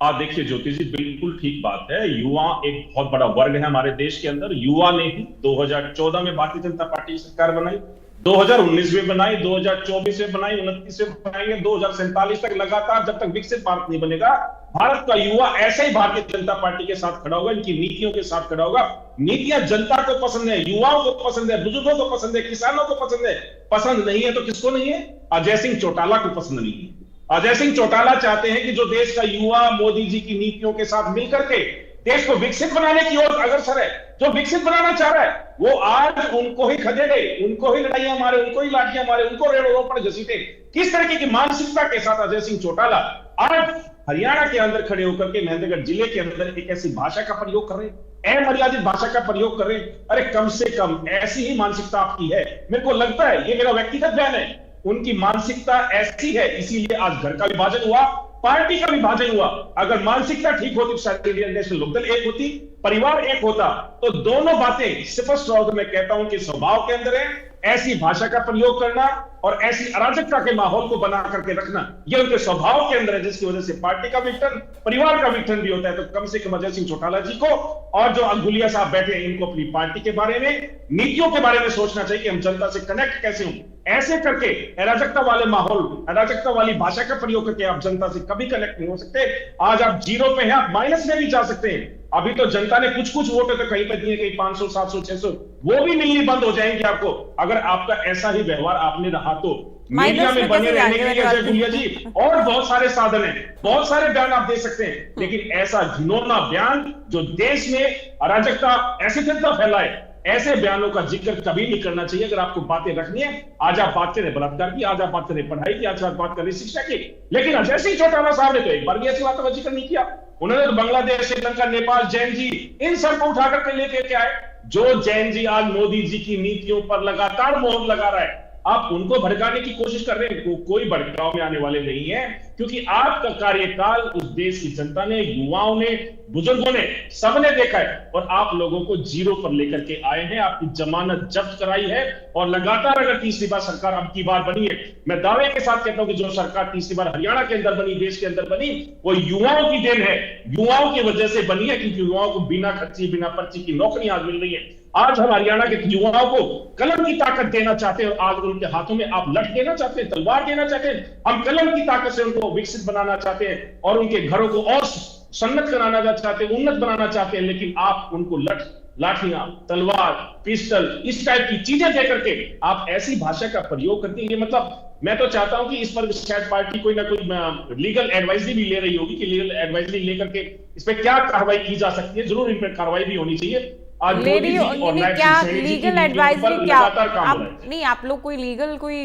आप देखिए ज्योति जी, बिल्कुल ठीक बात है। युवा एक बहुत बड़ा वर्ग है हमारे देश के अंदर। युवा ने ही 2014 में भारतीय जनता पार्टी की सरकार बनाई, 2019 में बनाई, 2024 में बनाई, 29 में बनाएंगे, 2047 तक लगातार, जब तक विकसित भारत नहीं बनेगा भारत का युवा ऐसे ही भारतीय जनता पार्टी के साथ खड़ा होगा, इनकी नीतियों के साथ खड़ा होगा। नीतियां जनता को पसंद है, युवाओं को पसंद है, बुजुर्गों को पसंद है, किसानों को पसंद है। पसंद नहीं है तो किसको नहीं है? अजय सिंह चौटाला को पसंद नहीं है। अजय सिंह चौटाला चाहते हैं कि जो देश का युवा मोदी जी की नीतियों के साथ मिलकर के देश को विकसित बनाने की ओर अग्रसर है, जो विकसित बनाना चाह रहा है, वो आज उनको ही खदेड़े, उनको ही लड़ाइयां मारे, उनको ही लाठियां मारे, उनको रेड़ों पर घसीटे। किस तरीके की मानसिकता के साथ अजय सिंह चौटाला आज हरियाणा के अंदर खड़े होकर के महेंद्रगढ़ जिले के अंदर एक ऐसी भाषा का प्रयोग कर रहे हैं, अमर्यादित भाषा का प्रयोग कर रहे हैं। अरे कम से कम ऐसी ही मानसिकता आपकी है। मेरे को लगता है, ये मेरा व्यक्तिगत बयान है, उनकी मानसिकता ऐसी है, इसीलिए आज घर का विभाजन हुआ, पार्टी का विभाजन हुआ। अगर मानसिकता ठीक होती तो शायद इंडियन नेशनल लोकदल एक होती, परिवार एक होता। तो दोनों बातें स्पष्ट तौर मैं कहता हूं कि स्वभाव के अंदर है, ऐसी भाषा का प्रयोग करना और ऐसी अराजकता के माहौल को बना करके रखना, यह उनके स्वभाव के अंदर है, जिसकी वजह से पार्टी का विघटन, परिवार का विघटन भी होता है। तो कम से कम अजय सिंह चौटाला जी को और जो अंगुलिया साहब बैठे हैं, इनको अपनी पार्टी के बारे में, नीतियों के बारे में सोचना चाहिए कि हम जनता से कनेक्ट कैसे हों। ऐसे करके अराजकता वाले माहौल, अराजकता वाली भाषा का प्रयोग करके आप जनता से कभी कनेक्ट नहीं हो सकते। आज आप जीरो पे हैं, आप माइनस में भी जा सकते हैं। अभी तो जनता ने कुछ कुछ वोट तो कहीं पे दिए, कहीं 500, 700, 600, वो भी मिलनी बंद हो जाएंगे आपको, अगर आपका ऐसा ही व्यवहार आपने रहा तो। मीडिया में बने रहने के लिए अजय गुलिया जी और बहुत सारे साधन हैं, बहुत सारे बयान आप दे सकते हैं, लेकिन ऐसा घिनौना बयान जो देश में अराजकता, अस्थिरता फैलाए, ऐसे बयानों का जिक्र कभी नहीं करना चाहिए। अगर आपको बातें रखनी है, आज आप बात करें बलात्कार की, आज आप बात करें पढ़ाई की, आज आप बात करें शिक्षा की, लेकिन अजय सिंह चौटाला साहब ने तो एक बार भी ऐसी बातों का जिक्र नहीं किया। उन्होंने तो बांग्लादेश, श्रीलंका, नेपाल, जैन जी, इन सबको उठाकर के लेके के आए। जो जैन जी आज मोदी जी की नीतियों पर लगातार मोहर लगा रहा है, आप उनको भड़काने की कोशिश कर रहे हैं। कोई भड़काव में आने वाले नहीं है, क्योंकि आपका कार्यकाल उस देश की जनता ने, युवाओं ने, बुजुर्गों ने, सबने देखा है और आप लोगों को जीरो पर लेकर के आए हैं। आपकी जमानत जब्त कराई है और लगातार अगर तीसरी बार सरकार अब की बार बनी है, मैं दावे के साथ कहता हूं कि जो सरकार तीसरी बार हरियाणा के अंदर बनी, देश के अंदर बनी, वो युवाओं की देन है, युवाओं की वजह से बनी है, क्योंकि युवाओं को बिना खर्ची, बिना पर्ची की नौकरी आज मिल रही है। आज हम हरियाणा के युवाओं को कलम की ताकत देना चाहते हैं, आज उनके हाथों में आप लठ देना चाहते हैं, तलवार देना चाहते हैं। हम कलम की ताकत से उनको विकसित बनाना चाहते हैं और उनके घरों को और सन्नत कराना चाहते हैं, उन्नत बनाना चाहते हैं, लेकिन आप उनको लाठियां, तलवार, पिस्टल, इस टाइप की चीजें देकर के आप ऐसी भाषा का प्रयोग करते हैं। ये मतलब मैं तो चाहता हूं कि इस पर शायद पार्टी कोई ना कोई लीगल एडवाइजरी भी ले रही होगी कि लीगल एडवाइजरी लेकर के इस पर क्या कार्रवाई की जा सकती है। जरूर इन पर कार्रवाई भी होनी चाहिए। क्या लीगल एडवाइजरी, क्या आप नहीं, आप लोग कोई लीगल कोई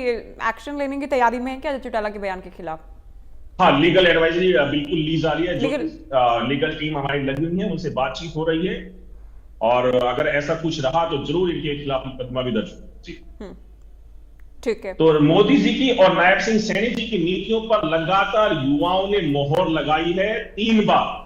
एक्शन लेने की तैयारी में है क्या चौटाला के बयान के खिलाफ? हाँ, लीगल एडवाइजरी बिल्कुल ली जा रही है। जो लीगल टीम हमारी लगी हुई है, उनसे बातचीत हो रही है और अगर ऐसा कुछ रहा तो जरूर इनके खिलाफ मुकदमा भी दर्ज होगा। जी ठीक है। तो मोदी जी की और नायब सिंह सैनी जी की नीतियों पर लगातार युवाओं ने मोहर लगाई है 3 बार,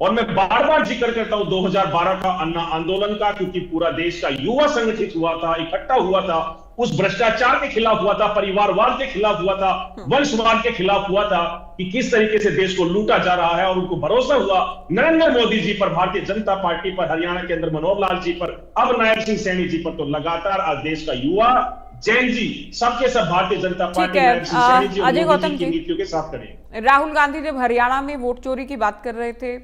और मैं बार बार जिक्र करता हूं 2012 का अन्ना आंदोलन का, क्योंकि पूरा देश का युवा संगठित हुआ था, इकट्ठा हुआ था, उस भ्रष्टाचार के खिलाफ हुआ था, परिवारवाद के खिलाफ हुआ था, वंशवाद के खिलाफ हुआ था कि किस तरीके से देश को लूटा जा रहा है। और उनको भरोसा हुआ नरेंद्र मोदी जी पर, भारतीय जनता पार्टी पर, हरियाणा के अंदर मनोहर लाल जी पर, अब नायब सिंह सैनी जी पर। तो लगातार आज देश का युवा, जैन जी, सबके सब भारतीय जनता पार्टी, नायब सिंह सैनी जी और मोदी जी की नीतियों के साथ खड़े। राहुल गांधी जब हरियाणा में वोट चोरी की बात कर रहे थे,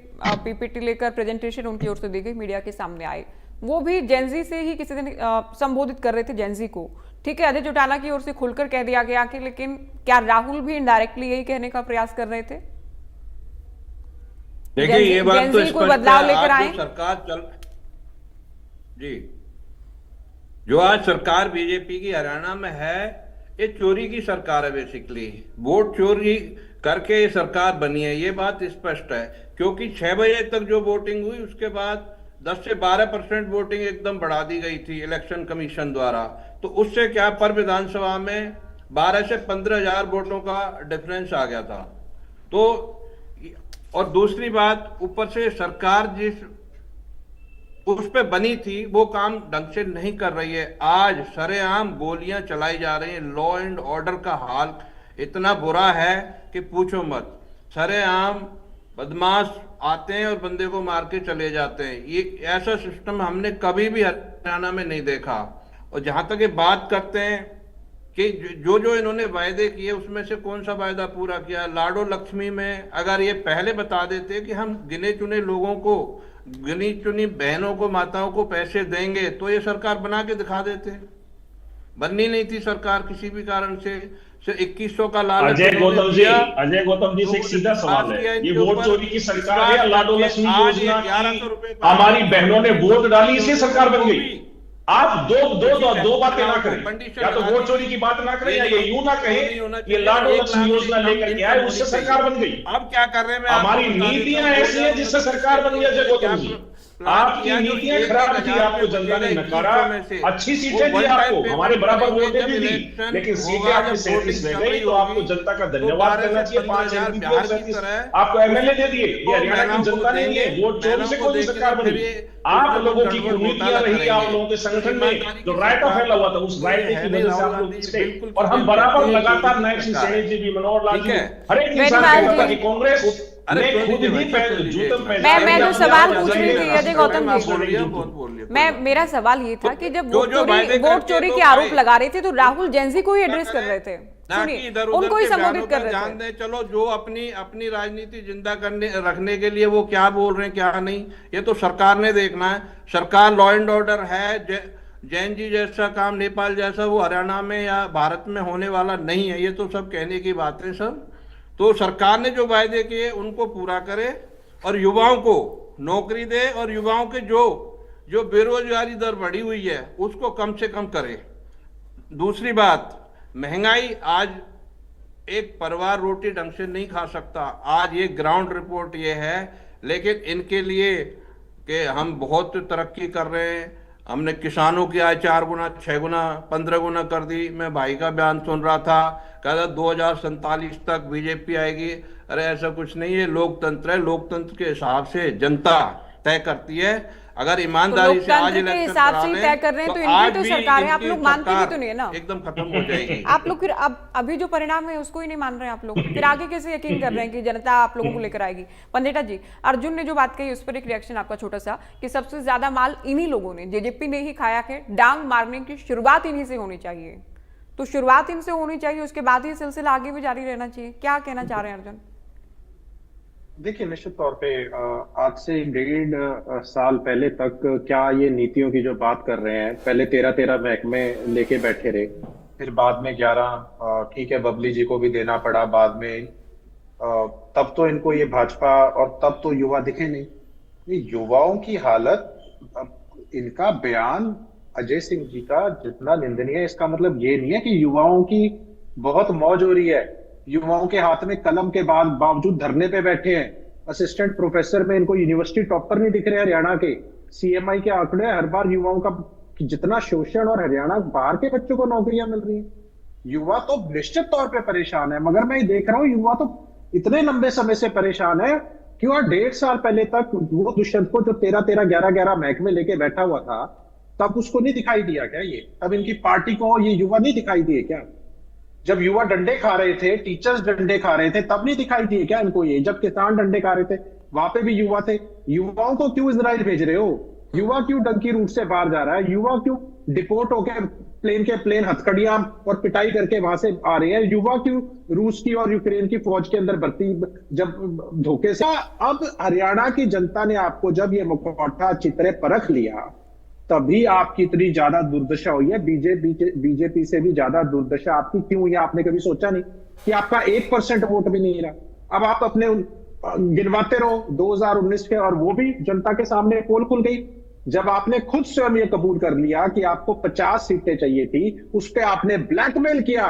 पीपीटी लेकर प्रेजेंटेशन उनकी ओर से दी गई, मीडिया के सामने आए, वो भी जेनजी से ही किसी दिन संबोधित कर रहे थे जेनजी को। ठीक है, अजय चौटाला की ओर से खुलकर कह दिया गया कि, लेकिन क्या राहुल भी इनडायरेक्टली यही कहने का प्रयास कर रहे थे? देखिए, ये बात तो कोई बदलाव लेकर आए सरकार जी, जो आज सरकार बीजेपी की हरियाणा में है, ये चोरी की सरकार है। बेसिकली वोट चोरी करके ये सरकार बनी है, ये बात स्पष्ट है। क्योंकि 6 बजे तक जो वोटिंग हुई, उसके बाद 10 से 12% वोटिंग एकदम बढ़ा दी गई थी इलेक्शन कमीशन द्वारा। तो उससे क्या, पर विधानसभा में 12 से 15,000 वोटों का डिफरेंस आ गया था। तो और दूसरी बात, ऊपर से सरकार जिस उस पे बनी थी, वो काम ढंग से नहीं कर रही है। आज सरेआम गोलियां चलाई जा रही हैं, लॉ एंड ऑर्डर का हाल इतना बुरा है कि पूछो मत। सरेआम बदमाश आते हैं और बंदे को मार के चले जाते हैं। ये ऐसा सिस्टम हमने कभी भी हरियाणा में नहीं देखा। और जहां तक ये बात करते हैं कि जो जो इन्होंने वायदे किए उसमें से कौन सा वायदा पूरा किया। लाडो लक्ष्मी में अगर ये पहले बता देते कि हम गिने चुने लोगों को, गिनी चुनी बहनों को, माताओं को पैसे देंगे, तो ये सरकार बना के दिखा देते। बननी नहीं थी सरकार किसी भी कारण से 2100 का लालच। अजय गौतम जी से एक सीधा सवाल है, ये वोट चोरी की सरकार है या लाडो लक्ष्मी योजना की हमारी बहनों ने वोट डाली इसलिए सरकार बन गई? आप दो बातें ना करें, या तो वोट चोरी की बात ना करें या ये यूं ना कहें ये लाडो लक्ष्मी योजना लेकर के आए उससे सरकार बन गई। अब क्या कर रहे हैं? हमारी नीतियां ऐसी हैं जिससे सरकार बनी है। अजय गौतम जी, आपकी नीतियां खराब थी, आपको जनता ने नकारा। अच्छी सीटें दी आपको, हमारे बराबर वोटें भी दी, लेकिन सीटें आपकी 37 रह गई, तो आपको जनता का धन्यवाद करना चाहिए। 5 आपको एमएलए दे दिए, ये हरियाणा की जनता ने दिए। वोट चोरी से कोई सरकार बनी। आप लोगों की कुनीतियां रही, आप लोगों के संगठन में जो रायटा फैला हुआ था, उस रायटे की वजह से आप लोग जीते। और हम बराबर लगातार नायब सिंह सैनी जी भी, मनोहर लाल जी, हर एक इंसान कहता था कि कांग्रेस मैं जो सवाल पूछ रही थी अजय गौतम जी, मेरा सवाल ये था कि जब वोट चोरी के आरोप लगा रहे थे तो राहुल जैनजी को ही एड्रेस कर रहे थे, उनको ही संबोधित कर रहे थे। चलो जो अपनी राजनीति जिंदा रखने के लिए वो क्या बोल रहे हैं क्या नहीं, ये तो सरकार ने देखना है। सरकार लॉ एंड ऑर्डर है। जैन जी जैसा काम, नेपाल जैसा वो हरियाणा में या भारत में होने वाला नहीं है। ये तो सब कहने की बातें सब। तो सरकार ने जो वायदे किए उनको पूरा करे और युवाओं को नौकरी दे, और युवाओं के जो बेरोजगारी दर बढ़ी हुई है उसको कम से कम करे। दूसरी बात, महंगाई, आज एक परिवार रोटी ढंग से नहीं खा सकता। आज ये ग्राउंड रिपोर्ट ये है, लेकिन इनके लिए कि हम बहुत तरक्की कर रहे हैं, हमने किसानों की आय 4 गुना, 6 गुना, 15 गुना कर दी। मैं भाई का बयान सुन रहा था, कहता 2047 तक बीजेपी आएगी। अरे ऐसा कुछ नहीं है, लोकतंत्र है। लोकतंत्र के हिसाब से जनता तय करती है। अगर ईमानदारी से आज इलेक्शन हिसाब से तय कर रहे हैं तो इनकी तो सरकार है, आप लोग मानते भी तो नहीं है ना, एकदम खत्म हो जाएगी। आप लोग फिर अब अभी जो परिणाम है उसको ही नहीं मान रहे हैं आप लोग, फिर आगे कैसे यकीन कर रहे हैं कि जनता आप लोगों को लेकर आएगी? पंडिता जी, अर्जुन ने जो बात कही उस पर एक रिएक्शन आपका छोटा सा, कि सबसे ज्यादा माल इन्हीं लोगों ने, जेजेपी ने ही खाया है। डांग मारने की शुरुआत इन्हीं से होनी चाहिए, तो शुरुआत इनसे होनी चाहिए, उसके बाद ही सिलसिला आगे भी जारी रहना चाहिए। क्या कहना चाह रहे हैं अर्जुन? देखिए, निश्चित तौर पे आज से 1.5 साल पहले तक क्या ये नीतियों की जो बात कर रहे हैं, पहले 13 महकमे लेके बैठे रहे, फिर बाद में 11, ठीक है बबली जी को भी देना पड़ा बाद में, तब तो इनको ये भाजपा, और तब तो युवा दिखे नहीं। ये युवाओं की हालत, इनका बयान अजय सिंह जी का जितना निंदनीय है, इसका मतलब ये नहीं है कि युवाओं की बहुत मौज हो रही है। युवाओं के हाथ में कलम के बावजूद धरने पे बैठे हैं। असिस्टेंट प्रोफेसर में इनको यूनिवर्सिटी टॉपर नहीं दिख रहे हरियाणा के। सीएमआई के आंकड़े हर बार युवाओं का जितना शोषण, और हरियाणा बाहर के बच्चों को नौकरियां मिल रही हैं। युवा तो निश्चित तौर पे परेशान है, मगर मैं देख रहा हूं युवा तो इतने लंबे समय से परेशान है कि वह 1.5 साल पहले तक वो दुष्यंत को जो 13 11 महकमे लेके बैठा हुआ था, तब उसको नहीं दिखाई दिया क्या? ये तब इनकी पार्टी को ये युवा नहीं दिखाई दिए क्या? जब युवा डंडे खा रहे थे, टीचर्स डंडे खा रहे थे, तब नहीं दिखाई दिए क्या इनको ये? जब किसान डंडे खा रहे थे वहां पे भी युवा थे। युवाओं को क्यों इजराइल भेज रहे हो? युवा क्यों डंकी रूट से बाहर जा रहा है? युवा क्यों डिपोर्ट होकर प्लेन हथकड़ियां और पिटाई करके वहां से आ रहे हैं? युवा क्यों रूस की और यूक्रेन की फौज के अंदर भर्ती जब धोखे से? अब हरियाणा की जनता ने आपको जब ये मुखौटा चित्रे परख लिया, तभी आपकी इतनी ज्यादा दुर्दशा हुई है। बीजेपी से भी ज्यादा दुर्दशा आपकी क्यों हुई? आपने कभी सोचा नहीं कि आपका 1% वोट भी नहीं रहा? अब आप अपने गिनवाते रहो 2019 के, और वो भी जनता के सामने पोल खुल गई जब आपने खुद स्वयं ये कबूल कर लिया कि आपको 50 सीटें चाहिए थी। उस पर आपने ब्लैकमेल किया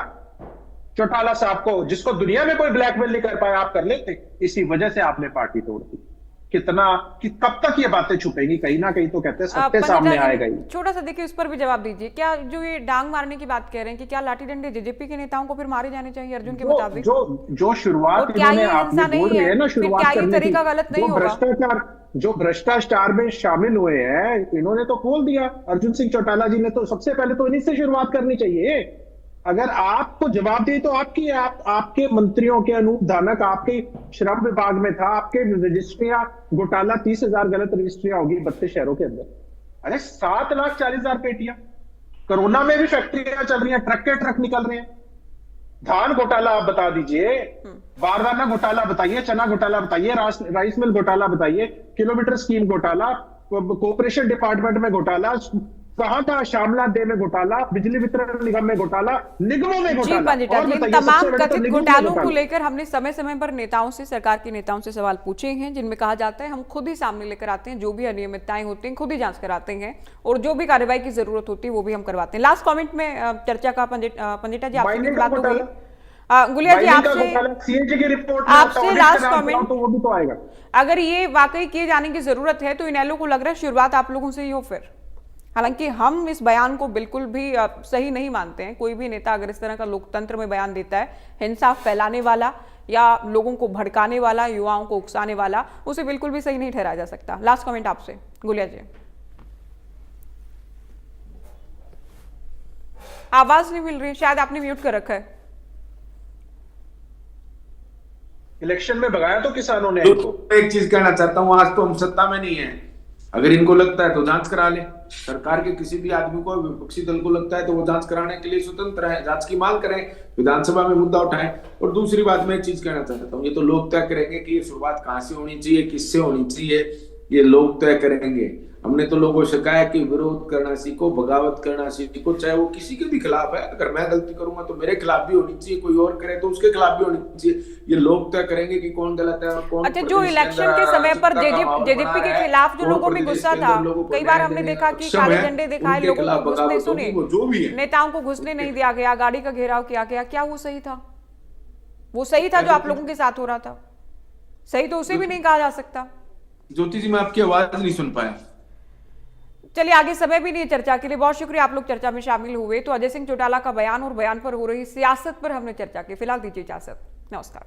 चौटाला साहब को, जिसको दुनिया में कोई ब्लैकमेल नहीं कर पाया, आप कर लेते। इसी वजह से आपने पार्टी तोड़ दी। कब तक ये बातें छुपेंगी? कहीं ना कहीं तो कहते हैं सत्य सामने आएगा ही। छोटा सा देखिए, उस पर भी जवाब दीजिए। क्या जो ये डांग मारने की बात कह रहे हैं कि क्या लाठी डंडे जेजेपी के नेताओं को फिर मारे जाने चाहिए अर्जुन के मुताबिक? जो शुरुआत इन्होंने आपने बोल रही है ना, शुरुआत करने की, गलत नहीं होगा? जो भ्रष्टाचार में शामिल हुए हैं, इन्होंने तो खोल दिया। अर्जुन सिंह चौटाला जी ने तो सबसे पहले तो इन्हीं से शुरुआत करनी चाहिए। अगर आपको जवाब दे तो आपकी आपके मंत्रियों के अनूप धानक आपके श्रम विभाग में था, आपके रजिस्ट्रियां घोटाला 30,000 गलत रजिस्ट्रियां होगी 32 शहरों के अंदर। अरे 7,40,000 पेटियां कोरोना में भी फैक्ट्रियां चल रही हैं, ट्रक के ट्रक निकल रहे हैं। धान घोटाला आप बता दीजिए, बारदाना घोटाला बताइए, चना घोटाला बताइए, राइस मिल घोटाला बताइए, किलोमीटर स्कीम घोटाला, कोऑपरेशन डिपार्टमेंट में घोटाला, कहां श्यामला डे में घोटाला, बिजली वितरण निगम में घोटाला, निगमों में जी घोटाला। पंडिता और जी, इन बताइए, तमाम सबसे बड़ा तो कथित निगमों में घोटालों को घोटाला। लेकर हमने समय समय पर नेताओं से, सरकार के नेताओं से सवाल पूछे हैं, जिनमें कहा जाता है हम खुद ही सामने लेकर आते हैं, जो भी अनियमितताएं होती हैं खुद ही जांच कराते हैं और जो भी कार्रवाई की जरूरत होती है वो भी हम करवाते हैं। लास्ट कमेंट में चर्चा का पंडिता जी आपसे माइनिंग बात का हो गई। घोटाला, गुलिया जी माइनिंग का आपसे घोटाला, CAG की रिपोर्ट में आपसे audit लास्ट करा कमेंट, तो वो भी तो आएगा। अगर ये वाकई किए जाने की जरूरत है तो इनेलो को लग रहा है शुरुआत आप लोगों से ही हो फिर। हालांकि हम इस बयान को बिल्कुल भी सही नहीं मानते हैं। कोई भी नेता अगर इस तरह का लोकतंत्र में बयान देता है, हिंसा फैलाने वाला या लोगों को भड़काने वाला, युवाओं को उकसाने वाला, उसे बिल्कुल भी सही नहीं ठहराया जा सकता। लास्ट कमेंट आपसे गुलिया जी। आवाज नहीं मिल रही, शायद आपने म्यूट कर रखा है। इलेक्शन में भगाया तो किसानों ने इनको। तो एक चीज कहना चाहता हूँ, आज तो हम सत्ता में नहीं है, अगर इनको लगता है तो जांच करा ले। सरकार के किसी भी आदमी को, विपक्षी दल को लगता है तो वो जांच कराने के लिए स्वतंत्र है, जांच की मांग करें, विधानसभा में मुद्दा उठाएं। और दूसरी बात मैं एक चीज कहना चाहता हूँ, ये तो लोग तय करेंगे कि ये शुरुआत कहाँ से होनी चाहिए, किससे होनी चाहिए, ये लोग तय करेंगे। हमने तो लोगों से कहा है कि विरोध करना सीखो, बगावत करना सीखो, चाहे वो किसी के भी खिलाफ है। अगर मैं गलती करूंगा तो मेरे खिलाफ भी होनी चाहिए, कोई और करे तो उसके खिलाफ भी होनी चाहिए। ये लोग तय करेंगे कि कौन गलत है और कौन। अच्छा, जो इलेक्शन के समय पर जेजेपी के खिलाफ जो लोगों में गुस्सा था, कई बार हमने देखा कि काले झंडे दिखाए, लोगों को घुसने सुने, नेताओं को घुसने नहीं दिया गया, गाड़ी का घेराव किया गया, क्या वो सही था? वो सही था जो आप लोगों के साथ हो रहा था? सही तो उसे भी नहीं कहा जा सकता। ज्योति जी, मैं आपकी आवाज नहीं सुन पाया। चलिए, आगे समय भी नहीं है चर्चा के लिए। बहुत शुक्रिया आप लोग चर्चा में शामिल हुए। तो अजय सिंह चौटाला का बयान और बयान पर हो रही सियासत पर हमने चर्चा की। फिलहाल दीजिए इजाजत, नमस्कार।